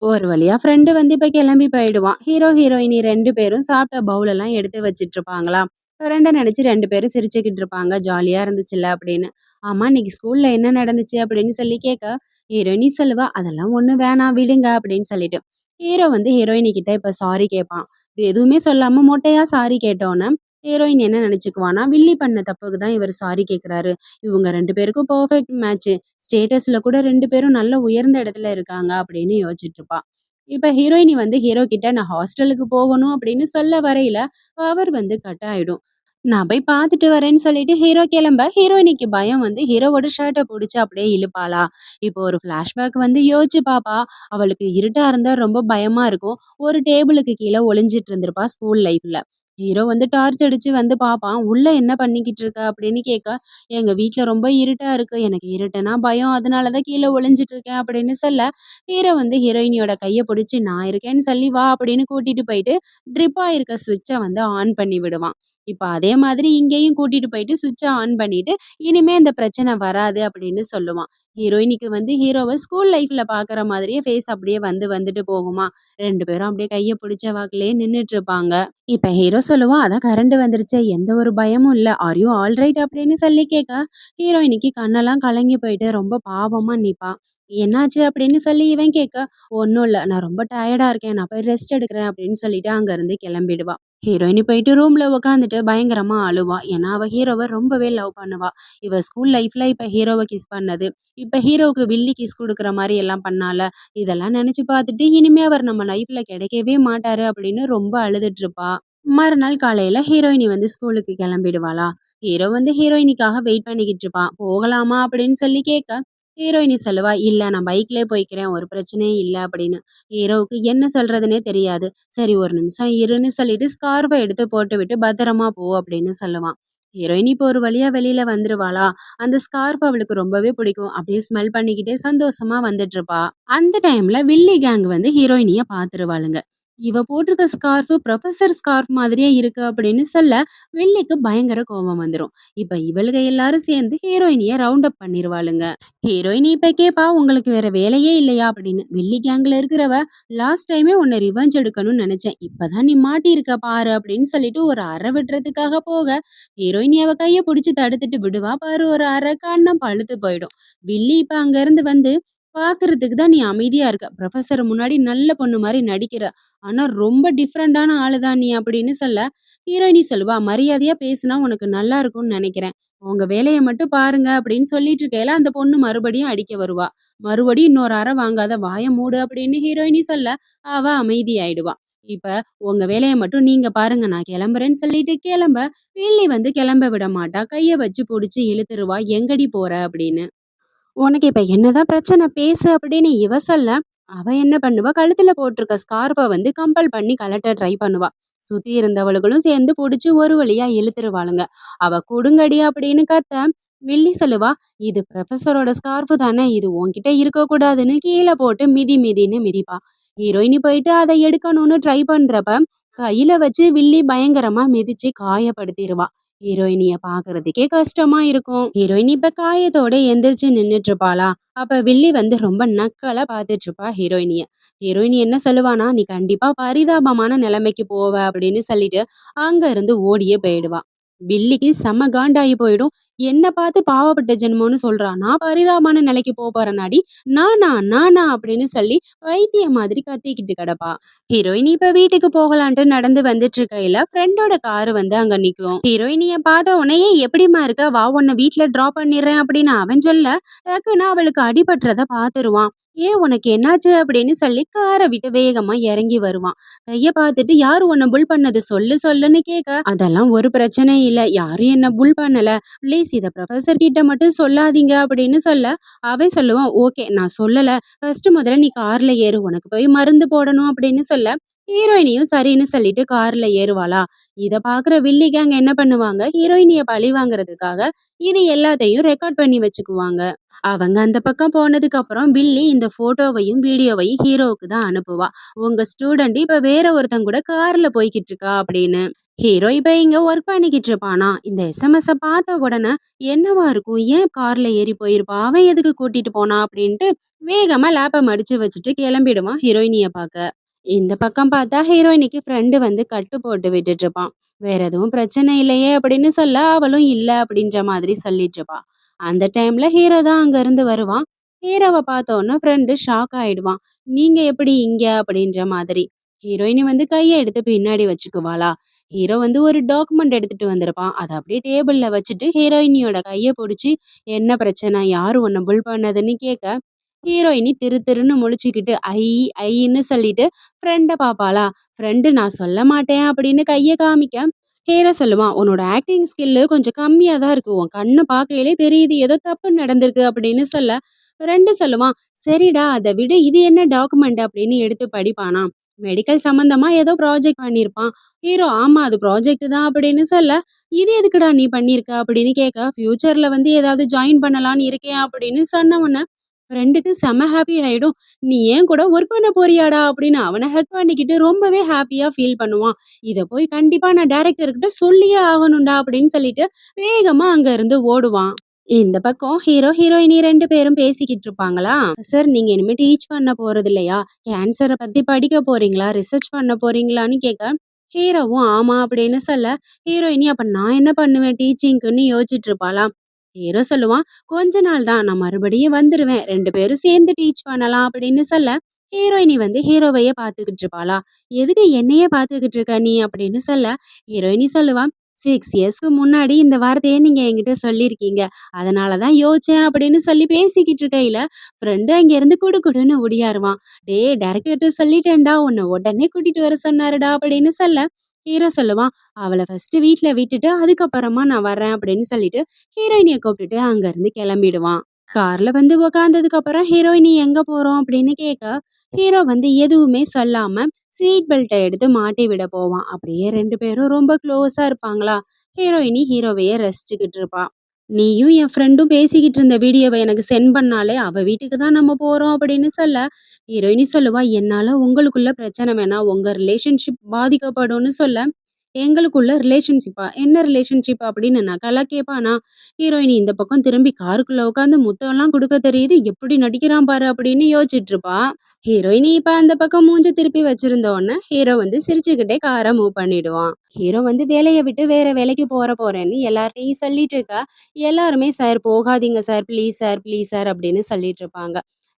ஒரு வழியா ஃப்ரெண்டு வந்து இப்ப கிளம்பி போயிடுவான். ஹீரோ, ஹீரோயினி 2 பேரும் சாப்பிட்ட பவுல் எல்லாம் எடுத்து வச்சுட்டு இருப்பாங்களாம். ஃப்ரெண்ட நினைச்சு 2 பேரும் சிரிச்சுக்கிட்டு இருப்பாங்க. ஜாலியா இருந்துச்சுல்ல அப்படின்னு. ஆமா, இன்னைக்கு ஸ்கூல்ல என்ன நடந்துச்சு அப்படின்னு சொல்லி கேட்க, ஹீரோயினி சொல்லுவா, அதெல்லாம் ஒண்ணும் வேணாம் விடுங்க அப்படின்னு சொல்லிட்டு. ஹீரோ வந்து ஹீரோயினி கிட்ட இப்ப சாரி கேட்பான். இது எதுவுமே சொல்லாம மொட்டையா சாரி கேட்டோன்னே, ஹீரோயின் என்ன நினைச்சுக்குவானா, வில்லி பண்ண தப்புக்கு தான் இவர் சாரி கேட்கிறாரு. இவங்க 2 பேருக்கும் பெர்ஃபெக்ட் மேட்ச். ஸ்டேட்டஸ்ல கூட 2 பேரும் நல்ல உயர்ந்த இடத்துல இருக்காங்க அப்படின்னு யோசிச்சுட்டு இருப்பா. இப்ப ஹீரோயினி வந்து ஹீரோ கிட்ட நான் ஹாஸ்டலுக்கு போகணும் அப்படின்னு சொல்ல வரையில, அவர் வந்து கட் ஆயிடும். நான் போய் பார்த்துட்டு வரேன்னு சொல்லிட்டு ஹீரோ கிளம்ப, ஹீரோயினிக்கு பயம் வந்து ஹீரோவோட ஷர்ட்ட புடிச்சு அப்படியே இழுப்பாளா. இப்போ ஒரு ஃபிளாஷ்பேக் வந்து யோசிச்சு பாப்பா. அவளுக்கு இருட்டா இருந்தா ரொம்ப பயமா இருக்கும். ஒரு டேபிளுக்கு கீழ ஒளிஞ்சிட்டு இருந்திருப்பா ஸ்கூல் லைஃப்ல. ஹீரோ வந்து டார்ச் அடிச்சு வந்து பாப்பான். "உள்ள என்ன பண்ணிக்கிட்டு இருக்க?" அப்படின்னு கேட்க, "எங்க வீட்ல ரொம்ப இருட்டா இருக்கு. எனக்கு இருட்டுனா பயம். அதனால தான் கீழ ஒளிஞ்சிட்டு இருக்கேன்" அப்படின்னு சொல்ல, ஹீரோ வந்து ஹீரோயினியோட கைய புடிச்சு, "நான் இருக்கேன்னு சொல்லி வா" அப்படின்னு கூட்டிட்டு போயிட்டு, ட்ரிப் ஆயிருக்க ஸ்விட்ச வந்து ஆன் பண்ணி விடுவான். இப்ப அதே மாதிரி இங்கேயும் கூட்டிட்டு போயிட்டு ஸ்விட்ச ஆன் பண்ணிட்டு, "இனிமே இந்த பிரச்சனை வராது" அப்படின்னு சொல்லுவான். ஹீரோயினிக்கு வந்து ஹீரோவ ஸ்கூல் லைஃப்ல பார்க்குற மாதிரியே ஃபேஸ் அப்படியே வந்து வந்துட்டு போகுமா. 2 பேரும் அப்படியே கைய புடிச்ச வாக்குலயே நின்னுட்டு இருப்பாங்க. இப்ப ஹீரோ சொல்லுவான், "அதான் கரண்ட் வந்துருச்சே, எந்த ஒரு பயமும் இல்ல. Are you all right?" அப்படின்னு சொல்லி கேட்க, ஹீரோயினிக்கு கண்ணெல்லாம் கலங்கி போயிட்டு ரொம்ப பாவமா நிப்பா. "என்னாச்சு?" அப்படின்னு சொல்லி இவன் கேட்க, "ஒண்ணும் இல்ல. நான் ரொம்ப டயர்டா இருக்கேன். நான் போய் ரெஸ்ட் எடுக்கிறேன்" அப்படின்னு சொல்லிட்டு அங்கருந்து கிளம்பிடுவா. ஹீரோயினி போயிட்டு ரூம்ல உட்காந்துட்டு பயங்கரமா அழுவா. ஏன்னா, அவ ஹீரோவ ரொம்பவே லவ் பண்ணுவா. இவ ஸ்கூல் லைஃப்ல இப்ப ஹீரோவ கிஸ் பண்ணது, இப்ப ஹீரோவுக்கு வில்லி கிஸ் குடுக்குற மாரி எல்லாம் பண்ணால. இதெல்லாம் நெனச்சு பார்த்துட்டு, இனிமே அவர் நம்ம லைஃப்ல கிடைக்கவே மாட்டாரு அப்படின்னு ரொம்ப அழுதுட்டு இருப்பா. மறுநாள் காலையில ஹீரோயினி வந்து ஸ்கூலுக்கு கிளம்பிடுவாளா. ஹீரோ வந்து ஹீரோயினிக்காக வெயிட் பண்ணிக்கிட்டு இருப்பான். போகலாமா அப்படின்னு சொல்லி கேட்க, ஹீரோயினி சொல்லுவா, "இல்ல நான் பைக்லயே போய்க்கிறேன். ஒரு பிரச்சனையும் இல்ல" அப்படின்னு. ஹீரோவுக்கு என்ன சொல்றதுன்னே தெரியாது. சரி ஒரு நிமிஷம் இருன்னு சொல்லிட்டு ஸ்கார்ஃப எடுத்து போட்டுவிட்டு பத்திரமா போ அப்படின்னு சொல்லுவான். ஹீரோயினி இப்போ ஒரு வழியா வெளியில வந்துருவாளா. அந்த ஸ்கார்ஃப் அவளுக்கு ரொம்பவே பிடிக்கும். அப்படியே ஸ்மெல் பண்ணிக்கிட்டே சந்தோஷமா வந்துட்டு இருப்பா. அந்த டைம்ல வில்லி கேங் வந்து ஹீரோயினிய பாத்துருவாளுங்க. இவ போட்டிருக்க ஸ்கார்ஃப் புரொஃபசர் ஸ்கார்ஃப் மாதிரியே இருக்கு அப்படின்னு சொல்ல, வில்லிக்கு பயங்கர கோபம் வந்துரும். இப்ப இவளுக எல்லாரும் சேர்ந்து ஹீரோயினிய ரவுண்ட் அப் பண்ணிருவாளுங்க. ஹீரோயின் இப்ப கேப்பா, "உங்களுக்கு வேற வேலையே இல்லையா?" அப்படின்னு. "வில்லி கேங்ல இருக்கிறவ, லாஸ்ட் டைமே உன்னை ரிவெஞ்ச் எடுக்கணும்னு நினைச்சேன். இப்பதான் நீ மாட்டியிருக்க பாரு" அப்படின்னு சொல்லிட்டு ஒரு அறை விடுறதுக்காக போக, ஹீரோயினி அவ கைய புடிச்சு தடுத்துட்டு விடுவா பாரு ஒரு அறை, கன்னம் பழுத்து போயிடும். வில்லி இப்ப அங்க இருந்து வந்து, "பாக்குறதுக்கு தான் நீ அமைதியா இருக்க. புரொஃபசர் முன்னாடி நல்ல பொண்ணு மாரி நடிக்கிற. ஆனா ரொம்ப டிஃபரண்டான ஆளு தான் நீ" அப்படின்னு சொல்ல, ஹீரோயினி சொல்லுவா, "மரியாதையா பேசுனா உனக்கு நல்லா இருக்கும்னு நினைக்கிறேன். உங்க வேலைய மட்டும் பாருங்க" அப்படின்னு சொல்லிட்டு இருக்கையில, அந்த பொண்ணு மறுபடியும் அடிக்க வருவா. மறுபடியும் இன்னொரு அறை வாங்காத, "வாய மூடு" அப்படின்னு ஹீரோயினி சொல்ல, அவ அமைதியாயிடுவா. இப்ப உங்க வேலைய மட்டும் நீங்க பாருங்க, நான் கிளம்புறேன்னு சொல்லிட்டு கிளம்ப, வில்லி வந்து கிளம்ப விட மாட்டா. கைய வச்சு புடிச்சு இழுத்துருவா, "எங்கடி போற?" அப்படின்னு. "உனக்கு இப்ப என்னதான் பிரச்சனை பேசு" அப்படின்னு இவ சொல்ல, அவ என்ன பண்ணுவா, கழுத்துல போட்டிருக்க ஸ்கார்ஃப வந்து கம்பல் பண்ணி கழட்ட ட்ரை பண்ணுவா. சுத்தி இருந்தவளுகளும் சேர்ந்து புடிச்சு ஒரு வழியா இழுத்துருவாளுங்க. அவ "குடுங்கடி" அப்படின்னு கத்த, வில்லி சொல்லுவா, "இது புரொஃபசரோட ஸ்கார்ஃப் தானே, இது உன்கிட்ட இருக்கக்கூடாதுன்னு" கீழ போட்டு மிதி மிதின்னு மிதிப்பா. ஹீரோயினி போயிட்டு அதை எடுக்கணும்னு ட்ரை பண்றப்ப, கையில வச்சு வில்லி பயங்கரமா மிதிச்சு காயப்படுத்திருவா. ஹீரோயினிய பாக்குறதுக்கே கஷ்டமா இருக்கும். ஹீரோயினி இப்ப காயத்தோட எந்திரிச்சு நின்னுட்டு இருப்பாளா. அப்ப வில்லி வந்து ரொம்ப நக்கலா பாத்துட்டு இருப்பா ஹீரோயினிய. ஹீரோயினி என்ன சொல்லுவானா, "நீ கண்டிப்பா பரிதாபமான நிலைமைக்கு போவ" அப்படின்னு சொல்லிட்டு அங்க இருந்து ஓடியே போயிடுவா. வில்லிக்கு செம்ம காண்டாயி போயிடும். என்ன பார்த்து பாவப்பட்ட ஜென்மம்னு சொல்றா. நான் பரிதாபமான நிலைக்கு போறேனாடி. நானா அப்படின்னு சொல்லி பைத்தியம் மாதிரி கத்திக்கிட்டு கிடப்பா. ஹீரோயினி இப்ப வீட்டுக்கு போகலான்ட்டு நடந்து வந்துட்டு இருக்கையில ஃப்ரெண்டோட காரு வந்து அங்க நிக்கும். ஹீரோயினிய பார்த்த உடனே "ஏய், எப்படிம்மா இருக்க? வா உன்னை வீட்ல டிராப் பண்ணிடுறேன் அப்படின்னு அவன் சொல்ல டக்குன்னு அவளுக்கு அடிபட்டுறத பாத்துருவான். ஏன் உனக்கு என்னாச்சு அப்படின்னு சொல்லி காரை விட்டு வேகமா இறங்கி வருவான். கைய பார்த்துட்டு யாரு உன்னை புல் பண்ணது சொல்லுன்னு கேட்க அதெல்லாம் ஒரு பிரச்சனை இல்ல, யாரும் என்ன புல் பண்ணல, ப்ளீஸ் இத ப்ரொஃபசர் கிட்ட மட்டும் சொல்லாதீங்க அப்படின்னு சொல்ல அவன் சொல்லுவான். ஓகே நான் சொல்லல, ஃபர்ஸ்ட் முதல்ல நீ கார்ல ஏறு, உனக்கு போய் மருந்து போடணும் அப்படின்னு சொல்ல ஹீரோயினியும் சரின்னு சொல்லிட்டு கார்ல ஏறுவாளா. இத பாக்குற வில்லி கேங் என்ன பண்ணுவாங்க, ஹீரோயினிய பழி வாங்குறதுக்காக இது எல்லாத்தையும் ரெக்கார்ட் பண்ணி வச்சுக்குவாங்க. அவங்க அந்த பக்கம் போனதுக்கு அப்புறம் வில்லி இந்த போட்டோவையும் வீடியோவையும் ஹீரோவுக்கு தான் அனுப்புவா. உங்க ஸ்டூடெண்ட் இப்ப வேற ஒருத்தன் கூட கார்ல போய்கிட்டு இருக்கா அப்படின்னு. ஹீரோ இப்ப இங்க ஒர்க் பண்ணிக்கிட்டு இருப்பானா, இந்த எஸ்எம்எஸ் பார்த்த உடனே என்னவா இருக்கும், ஏன் கார்ல ஏறி போயிருப்பா, அவன் எதுக்கு கூட்டிட்டு போனா அப்படின்ட்டு வேகமா லேப்ப மடிச்சு வச்சுட்டு கிளம்பிடுவான் ஹீரோயினிய பார்க்க. இந்த பக்கம் பார்த்தா ஹீரோயினிக்கு ஃப்ரெண்டு வந்து கட்டு போட்டு விட்டுட்டு இருப்பான். வேற எதுவும் பிரச்சனை இல்லையே அப்படின்னு சொல்ல அவளும் இல்ல அப்படின்ற மாதிரி சொல்லிட்டு இருப்பா. அந்த டைம்ல ஹீரோ தான் அங்க இருந்து வருவான். ஹீரோவை பார்த்த உடனே ஃப்ரெண்டு ஷாக் ஆயிடுவான். நீங்க எப்படி இங்க அப்படின்ற மாதிரி. ஹீரோயினி வந்து கையை எடுத்து பின்னாடி வச்சுக்குவாளா. ஹீரோ வந்து ஒரு டாக்குமெண்ட் எடுத்துட்டு வந்திருப்பான். அதை அப்படியே டேபிள்ல வச்சுட்டு ஹீரோயினியோட கையை பிடிச்சி என்ன பிரச்சனை, யாரு உன்னை புல் பண்ணதுன்னு கேட்க ஹீரோயினி திரு திருன்னு முழிச்சுக்கிட்டு ஐன்னு சொல்லிட்டு ஃப்ரெண்ட பாப்பாளா. ஃப்ரெண்டு நான் சொல்ல மாட்டேன் அப்படின்னு கைய காமிக்க ஹீரோ சொல்லுவான். உன்னோட ஆக்டிங் ஸ்கில்லு கொஞ்சம் கம்மியா தான் இருக்கு, உன் கண்ணு பார்க்கையிலே தெரியுது ஏதோ தப்பு நடந்திருக்கு அப்படின்னு சொல்ல ஃப்ரெண்டு சொல்லுவான். சரிடா அதை விடு, இது என்ன டாக்குமெண்ட் அப்படின்னு எடுத்து படிப்பானா. மெடிக்கல் சம்பந்தமா ஏதோ ப்ராஜெக்ட் பண்ணியிருப்பான். ஹீரோ ஆமா அது ப்ராஜெக்ட் தான் அப்படின்னு சொல்ல இது எதுக்குடா நீ பண்ணியிருக்க அப்படின்னு கேட்க ஃபியூச்சர்ல வந்து ஏதாவது ஜாயின் பண்ணலான்னு இருக்கேன் அப்படின்னு சொன்ன உடனே ஃப்ரெண்டுக்கு செம ஹாப்பி ஆயிடும். "நீ ஏன் கூட ஒர்க் பண்ண போறியாடா?" அப்படின்னு அவன ஹக் பண்ணிக்கிட்டு ரொம்பவே ஹாப்பியா ஃபீல் பண்ணுவான். "இத போய் கண்டிப்பா நான் டைரக்டர்கிட்ட சொல்லியே ஆகணும்டா" அப்படின்னு சொல்லிட்டு வேகமா அங்க இருந்து ஓடுவான். இந்த பக்கம் ஹீரோ, ஹீரோயினி 2 பேரும் பேசிக்கிட்டு இருப்பாங்களா. "சார் நீங்க இனிமே டீச் பண்ண போறது இல்லையா? கேன்சர பத்தி படிக்க போறீங்களா? ரிசர்ச் பண்ண போறீங்களான்னு?" கேட்க ஹீரோவும் ஆமா அப்படின்னு சொல்ல ஹீரோயினி அப்ப நான் என்ன பண்ணுவேன் டீச்சிங்க்குன்னு யோசிச்சுட்டு இருப்பாளாம். ஹீரோ சொல்லுவான். கொஞ்ச நாள் தான், நான் மறுபடியும் வந்துருவேன், 2 பேரும் சேர்ந்து டீச் பண்ணலாம் அப்படின்னு சொல்ல ஹீரோயினி வந்து ஹீரோவையே பார்த்துக்கிட்டு இருப்பாளா. எதுக்கு என்னையே பார்த்துக்கிட்டு இருக்க நீ அப்படின்னு சொல்ல ஹீரோயினி சொல்லுவா. 6 இயர்ஸ்க்கு முன்னாடி இந்த வார்த்தையை நீங்க என்கிட்ட சொல்லியிருக்கீங்க, அதனாலதான் யோசிச்சேன் அப்படின்னு சொல்லி பேசிக்கிட்டு இருக்கையில ஃப்ரெண்டு அங்க இருந்து குடுகுடுன்னு ஒடியாருவான். டேய் டைரக்டர்கிட்ட சொல்லிட்டேன்டா, உன்னை உடனே கூட்டிட்டு வர சொன்னாருடா அப்படின்னு சொல்ல ஹீரோ சொல்லுவான். அவளை ஃபர்ஸ்ட் வீட்ல விட்டுட்டு அதுக்கப்புறமா நான் வர்றேன் அப்படின்னு சொல்லிட்டு ஹீரோயினிய கூப்பிட்டுட்டு அங்க இருந்து கிளம்பிடுவான். கார்ல வந்து உக்காந்ததுக்கு அப்புறம் ஹீரோயினி எங்க போறோம் அப்படின்னு கேட்க ஹீரோ வந்து எதுவுமே சொல்லாம சீட் பெல்ட்டை எடுத்து மாட்டி விட போவான். அப்படியே 2 பேரும் ரொம்ப க்ளோஸா இருப்பாங்களா. ஹீரோயினி ஹீரோவையே ரசிச்சுக்கிட்டு இருப்பா. நீயும் என் ஃப்ரெண்டும் பேசிக்கிட்டு இருந்த வீடியோவை எனக்கு சென்ட் பண்ணாலே அவ வீட்டுக்கு தான் நம்ம போறோம் அப்படின்னு சொல்ல ஹீரோயினி சொல்லுவா. என்னால உங்களுக்குள்ள பிரச்சனை வேணா, உங்க ரிலேஷன்ஷிப் பாதிக்கப்படும்னு சொல்ல எங்களுக்குள்ள ரிலேஷன்ஷிப்பா, என்ன ரிலேஷன்ஷிப் அப்படின்னு நக்கலா கேட்பானா. ஹீரோயினி இந்த பக்கம் திரும்பி காருக்குள்ள உட்காந்து முத்தம்லாம் கொடுக்க தெரியுது, எப்படி நடிக்கிறான் பாரு அப்படின்னு யோசிச்சுட்டு இருப்பா. ஹீரோயினி இப்ப அந்த பக்கம் மூஞ்ச திருப்பி வச்சிருந்த உடனே ஹீரோ வந்து சிரிச்சுக்கிட்டே காரை மூவ் பண்ணிடுவான். ஹீரோ வந்து வேலையை விட்டு வேற வேலைக்கு போறேன்னு எல்லார்ட்டையும் சொல்லிட்டு இருக்கா. எல்லாருமே சார் போகாதீங்க sir, please sir please sir அப்படின்னு சொல்லிட்டு இருப்பாங்க.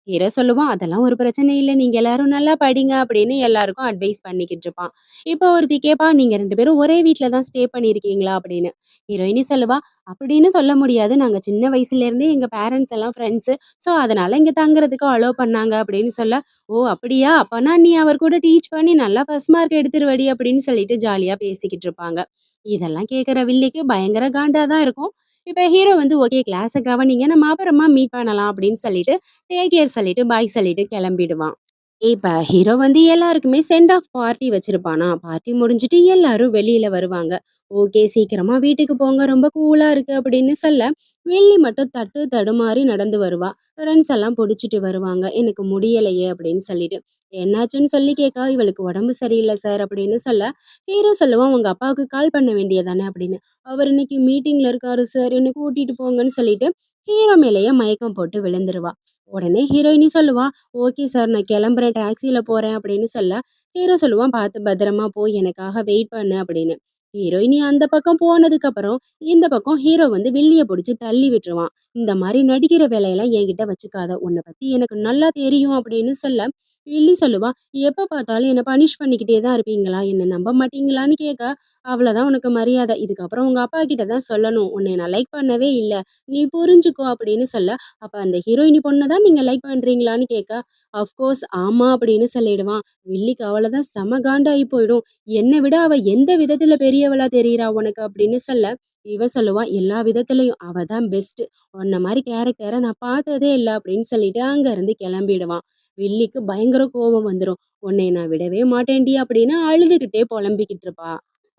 ஹீரோ சொல்லுவான். அதெல்லாம் ஒரு பிரச்சனை இல்ல, நீங்க எல்லாரும் நல்லா படிங்க அப்படின்னு எல்லாருக்கும் அட்வைஸ் பண்ணிக்கிட்டு இருப்பான். இப்போ ஒருத்தி கேட்பா, நீங்க 2 பேரும் ஒரே வீட்ல தான் ஸ்டே பண்ணியிருக்கீங்களா அப்படின்னு. ஹீரோயினி சொல்லுவா. அப்படின்னு சொல்ல முடியாது, நாங்க சின்ன வயசுல இருந்தே எங்க பேரண்ட்ஸ் எல்லாம் ஃப்ரெண்ட்ஸ், ஸோ அதனால இங்க தங்குறதுக்கு அலோ பண்ணாங்க அப்படின்னு சொல்ல ஓ அப்படியா, அப்பனா நீ அவர் கூட டீச் பண்ணி நல்லா ஃபர்ஸ்ட் மார்க் எடுத்துருவடி அப்படின்னு சொல்லிட்டு ஜாலியா பேசிக்கிட்டு இருப்பாங்க. இதெல்லாம் கேட்குற வில்லிக்கு பயங்கர காண்டா தான் இருக்கும். இப்ப ஹீரோ வந்து ஓகே கிளாஸ கவனிங்க, நம்ம அப்புறமா மீட் பண்ணலாம் அப்படின்னு சொல்லிட்டு டேக் கேர் சொல்லிட்டு பாய் சொல்லிட்டு கிளம்பிடுவான். இப்ப ஹீரோ வந்து எல்லாருக்குமே சென்ட் ஆஃப் பார்ட்டி வச்சிருப்பானா. பார்ட்டி முடிஞ்சுட்டு எல்லாரும் வெளியில வருவாங்க. ஓகே சீக்கிரமா வீட்டுக்கு போங்க, ரொம்ப கூலா இருக்கு அப்படின்னு சொல்ல வெள்ளி மட்டும் தட்டு தடுமாறி நடந்து வருவா. ஃப்ரெண்ட்ஸ் எல்லாம் புடிச்சிட்டு வருவாங்க. எனக்கு முடியலையே அப்படின்னு சொல்லிட்டு. என்னாச்சுன்னு சொல்லி கேட்க இவளுக்கு உடம்பு சரியில்லை சார் அப்படின்னு சொல்ல ஹீரோ சொல்லுவான். உங்க அப்பாவுக்கு கால் பண்ண வேண்டியதானே அப்படின்னு. அவர் இன்னைக்கு மீட்டிங்ல இருக்காரு சார், என்ன கூட்டிட்டு போங்கன்னு சொல்லிட்டு ஹீரோ மேலேயே மயக்கம் போட்டு விழுந்துருவா. உடனே ஹீரோயினி சொல்லுவா. ஓகே சார் நான் கிளம்புறேன், டாக்ஸில போறேன் அப்படின்னு சொல்ல ஹீரோ சொல்லுவான். பார்த்து பத்திரமா போய் எனக்காக வெயிட் பண்ணு அப்படின்னு. ஹீரோயினி அந்த பக்கம் போனதுக்கு அப்புறம் இந்த பக்கம் ஹீரோ வந்து வில்லிய பிடிச்சு தள்ளி விட்டுருவான். இந்த மாதிரி நடிக்கிற வேலையெல்லாம் என்கிட்ட வச்சுக்காத, உன்னை பத்தி எனக்கு நல்லா தெரியும் அப்படின்னு சொல்ல வில்லி சொல்லுவா, எப்ப பார்த்தாலும் என்ன பனிஷ் பண்ணிக்கிட்டே தான் இருப்பீங்களா, என்ன நம்ப மாட்டீங்களான்னு கேட்க, அவ்வளவுதான் உனக்கு மரியாதை, இதுக்கப்புறம் உங்க அப்பா கிட்ட தான் சொல்லணும், உன்னை நான் லைக் பண்ணவே இல்லை, நீ புரிஞ்சுக்கோ அப்படின்னு சொல்ல, அப்ப அந்த ஹீரோயினி பொண்ணை தான் நீங்க லைக் பண்றீங்களான்னு கேட்க, அஃப்கோர்ஸ் ஆமா அப்படின்னு சொல்லிடுவான். வில்லிக்கு அவ்வளவுதான் செம காண்டாகி போயிடும். என்னை விட அவ எந்த விதத்துல பெரியவளா தெரியுறா உனக்கு அப்படின்னு சொல்ல, இவ சொல்லுவா, எல்லா விதத்துலயும் அவ தான் பெஸ்ட், உன்ன மாதிரி கேரக்டரை நான் பார்த்ததே இல்லை அப்படின்னு சொல்லிட்டு அங்க இருந்து கிளம்பிடுவான். வில்லிக்கு பயங்கர கோபம் வந்துடும். உன்னை நான் விடவே மாட்டேன்டி அப்படின்னு அழுதுகிட்டே புலம்பிக்கிட்டு இருப்பா.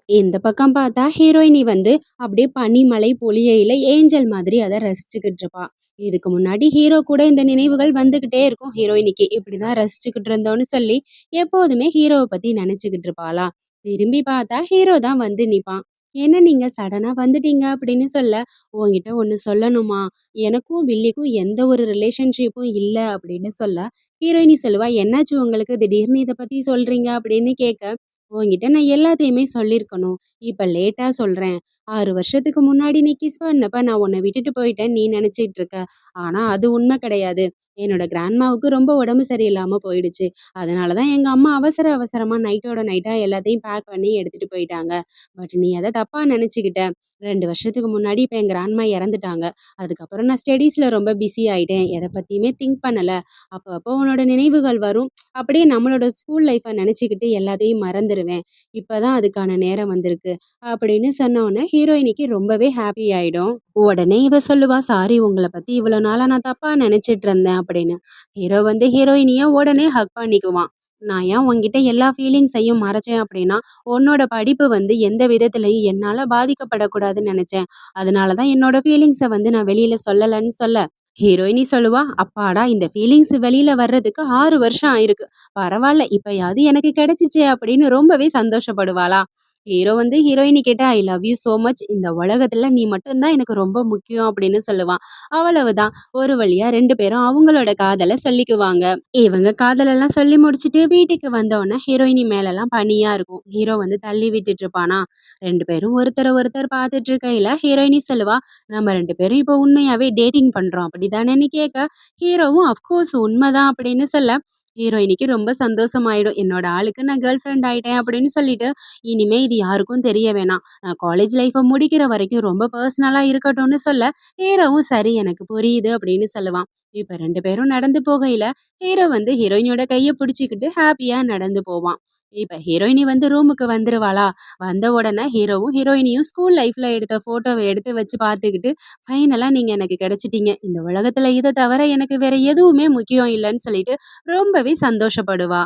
இந்த பக்கம் பார்த்தா ஹீரோயினி வந்து அப்படியே பனிமலை பொழியையில ஏஞ்சல் மாதிரி அதை ரசிச்சுக்கிட்டு இருப்பா. இதுக்கு முன்னாடி ஹீரோ கூட இந்த நினைவுகள் வந்துகிட்டே இருக்கும் ஹீரோயினிக்கு. இப்படிதான் ரசிச்சுக்கிட்டு இருந்தோம்னு சொல்லி எப்போதுமே ஹீரோவை பத்தி நினைச்சுக்கிட்டு இருப்பாளா. திரும்பி பார்த்தா ஹீரோ தான் வந்து நிப்பான். என்ன நீங்க சடனா வந்துட்டீங்க அப்படின்னு சொல்ல, உன்கிட்ட ஒண்ணு சொல்லணுமா, எனக்கும் வில்லிக்கும் எந்த ஒரு ரிலேஷன்ஷிப்பும் இல்லை அப்படின்னு சொல்ல, ஹீரோயினி சொல்லுவா, என்னாச்சு உங்களுக்கு திடீர்னு இதை பத்தி சொல்றீங்க அப்படின்னு கேட்க, உன்கிட்ட நான் எல்லாத்தையுமே சொல்லியிருக்கணும். இப்ப லேட்டா சொல்றேன். 6 வருஷத்துக்கு முன்னாடி நீ கிஸ் பண்ணப்ப நான் உன்னை விட்டுட்டு போயிட்டேன்னு நீ நினைச்சிட்டு இருக்க. ஆனா அது உண்மை கிடையாது. என்னோட கிராண்ட்மாவுக்கு ரொம்ப உடம்பு சரியில்லாம போயிடுச்சு. அதனால தான் எங்க அம்மா அவசர அவசரமா நைட்டோட நைட்டா எல்லாத்தையும் பேக் பண்ணி எடுத்துட்டு போயிட்டாங்க. பட் நீ அத தப்பா நினைச்சுக்கிட்ட. 2 வருஷத்துக்கு முன்னாடி இப்ப என் கிராண்ட்மா இறந்துட்டாங்க. அதுக்கப்புறம் நான் ஸ்டடீஸ்ல ரொம்ப பிஸி ஆயிட்டேன். எத பத்தியுமே திங்க் பண்ணல. அப்பப்போ உன்னோட நினைவுகள் வரும். அப்படியே நம்மளோட ஸ்கூல் லைஃப்ப நினைச்சுக்கிட்டு எல்லாத்தையும் மறந்துருவேன். இப்பதான் அதுக்கான நேரம் வந்திருக்கு. அப்படின்னு சொன்ன உடனே ஹீரோயினிக்கு ரொம்பவே ஹாப்பி ஆயிடும். உடனே இவ சொல்லுவா, சாரி உங்கள பத்தி இவ்வளோ நாளா நான் தப்பா நினைச்சிட்டு இருந்தேன் அப்படின்னு. ஹீரோ வந்து ஹீரோயினிய உடனே ஹக் பண்ணிக்குவான். நான் ஏன் உன்கிட்ட எல்லா ஃபீலிங்ஸையும் மறைச்சேன் அப்படின்னா, உன்னோட படிப்பு வந்து எந்த விதத்திலயும் என்னால பாதிக்கப்படக்கூடாதுன்னு நினைச்சேன். அதனால தான் என்னோட ஃபீலிங்ஸ வந்து நான் வெளியில சொல்லலன்னு சொல்ல, ஹீரோயினி சொல்லுவா, அப்பாடா இந்த ஃபீலிங்ஸ் வெளியில வர்றதுக்கு 6 வருஷம் ஆயிருக்கு. பரவால்ல இப்பயாவது எனக்கு கிடைச்சிச்சே அப்படின்னு ரொம்பவே சந்தோஷப்படுவாளா. ஹீரோ வந்து ஹீரோயினி கிட்ட ஐ லவ் யூ சோ மச், இந்த உலகத்துல நீ மட்டும் தான் எனக்கு ரொம்ப முக்கியம் அப்படின்னு சொல்லுவான். அவ்வளவுதான். ஒரு வழியா 2 பேரும் அவங்களோட காதல சொல்லிக்குவாங்க. இவங்க காதலெல்லாம் சொல்லி முடிச்சுட்டு வீட்டுக்கு வந்தோனே ஹீரோயினி மேலெல்லாம் பனியா இருக்கும். ஹீரோ வந்து தள்ளி விட்டுட்டு இருப்பானா. 2 பேரும் ஒருத்தர ஒருத்தர் பார்த்துட்டு இருக்கையில ஹீரோயினி சொல்லுவா, நம்ம 2 பேரும் இப்போ உண்மையாவே டேட்டிங் பண்றோம் அப்படிதானேன்னு கேட்க, ஹீரோவும் அஃப்கோர்ஸ் உண்மைதான் அப்படின்னு சொல்ல, ஹீரோயினிக்கு ரொம்ப சந்தோஷமாயிடும். என்னோட ஆளுக்கு நான் கேர்ள் ஃப்ரெண்ட் ஆயிட்டேன் அப்படின்னு சொல்லிட்டு, இனிமே இது யாருக்கும் தெரிய வேணாம், நான் காலேஜ் லைஃப்பை முடிக்கிற வரைக்கும் ரொம்ப பர்சனலா இருக்கட்டும்னு சொல்ல, ஹீரோவும் சரி எனக்கு புரியுது அப்படின்னு சொல்லுவான். இப்ப 2 பேரும் நடந்து போகையில ஹீரோ வந்து ஹீரோயினியோட கைய பிடிச்சுக்கிட்டு ஹாப்பியா நடந்து போவான். இப்ப ஹீரோயினி வந்து ரூமுக்கு வந்துருவாளா. வந்த உடனே ஹீரோவும் ஹீரோயினியும் ஸ்கூல் லைஃப்ல எடுத்த போட்டோவை எடுத்து வச்சு பார்த்துக்கிட்டு, ஃபைனலா நீங்க எனக்கு கிடைச்சிட்டீங்க, இந்த உலகத்துல இதை தவிர எனக்கு வேற எதுவுமே முக்கியம் இல்லைன்னு சொல்லிட்டு ரொம்பவே சந்தோஷப்படுவா.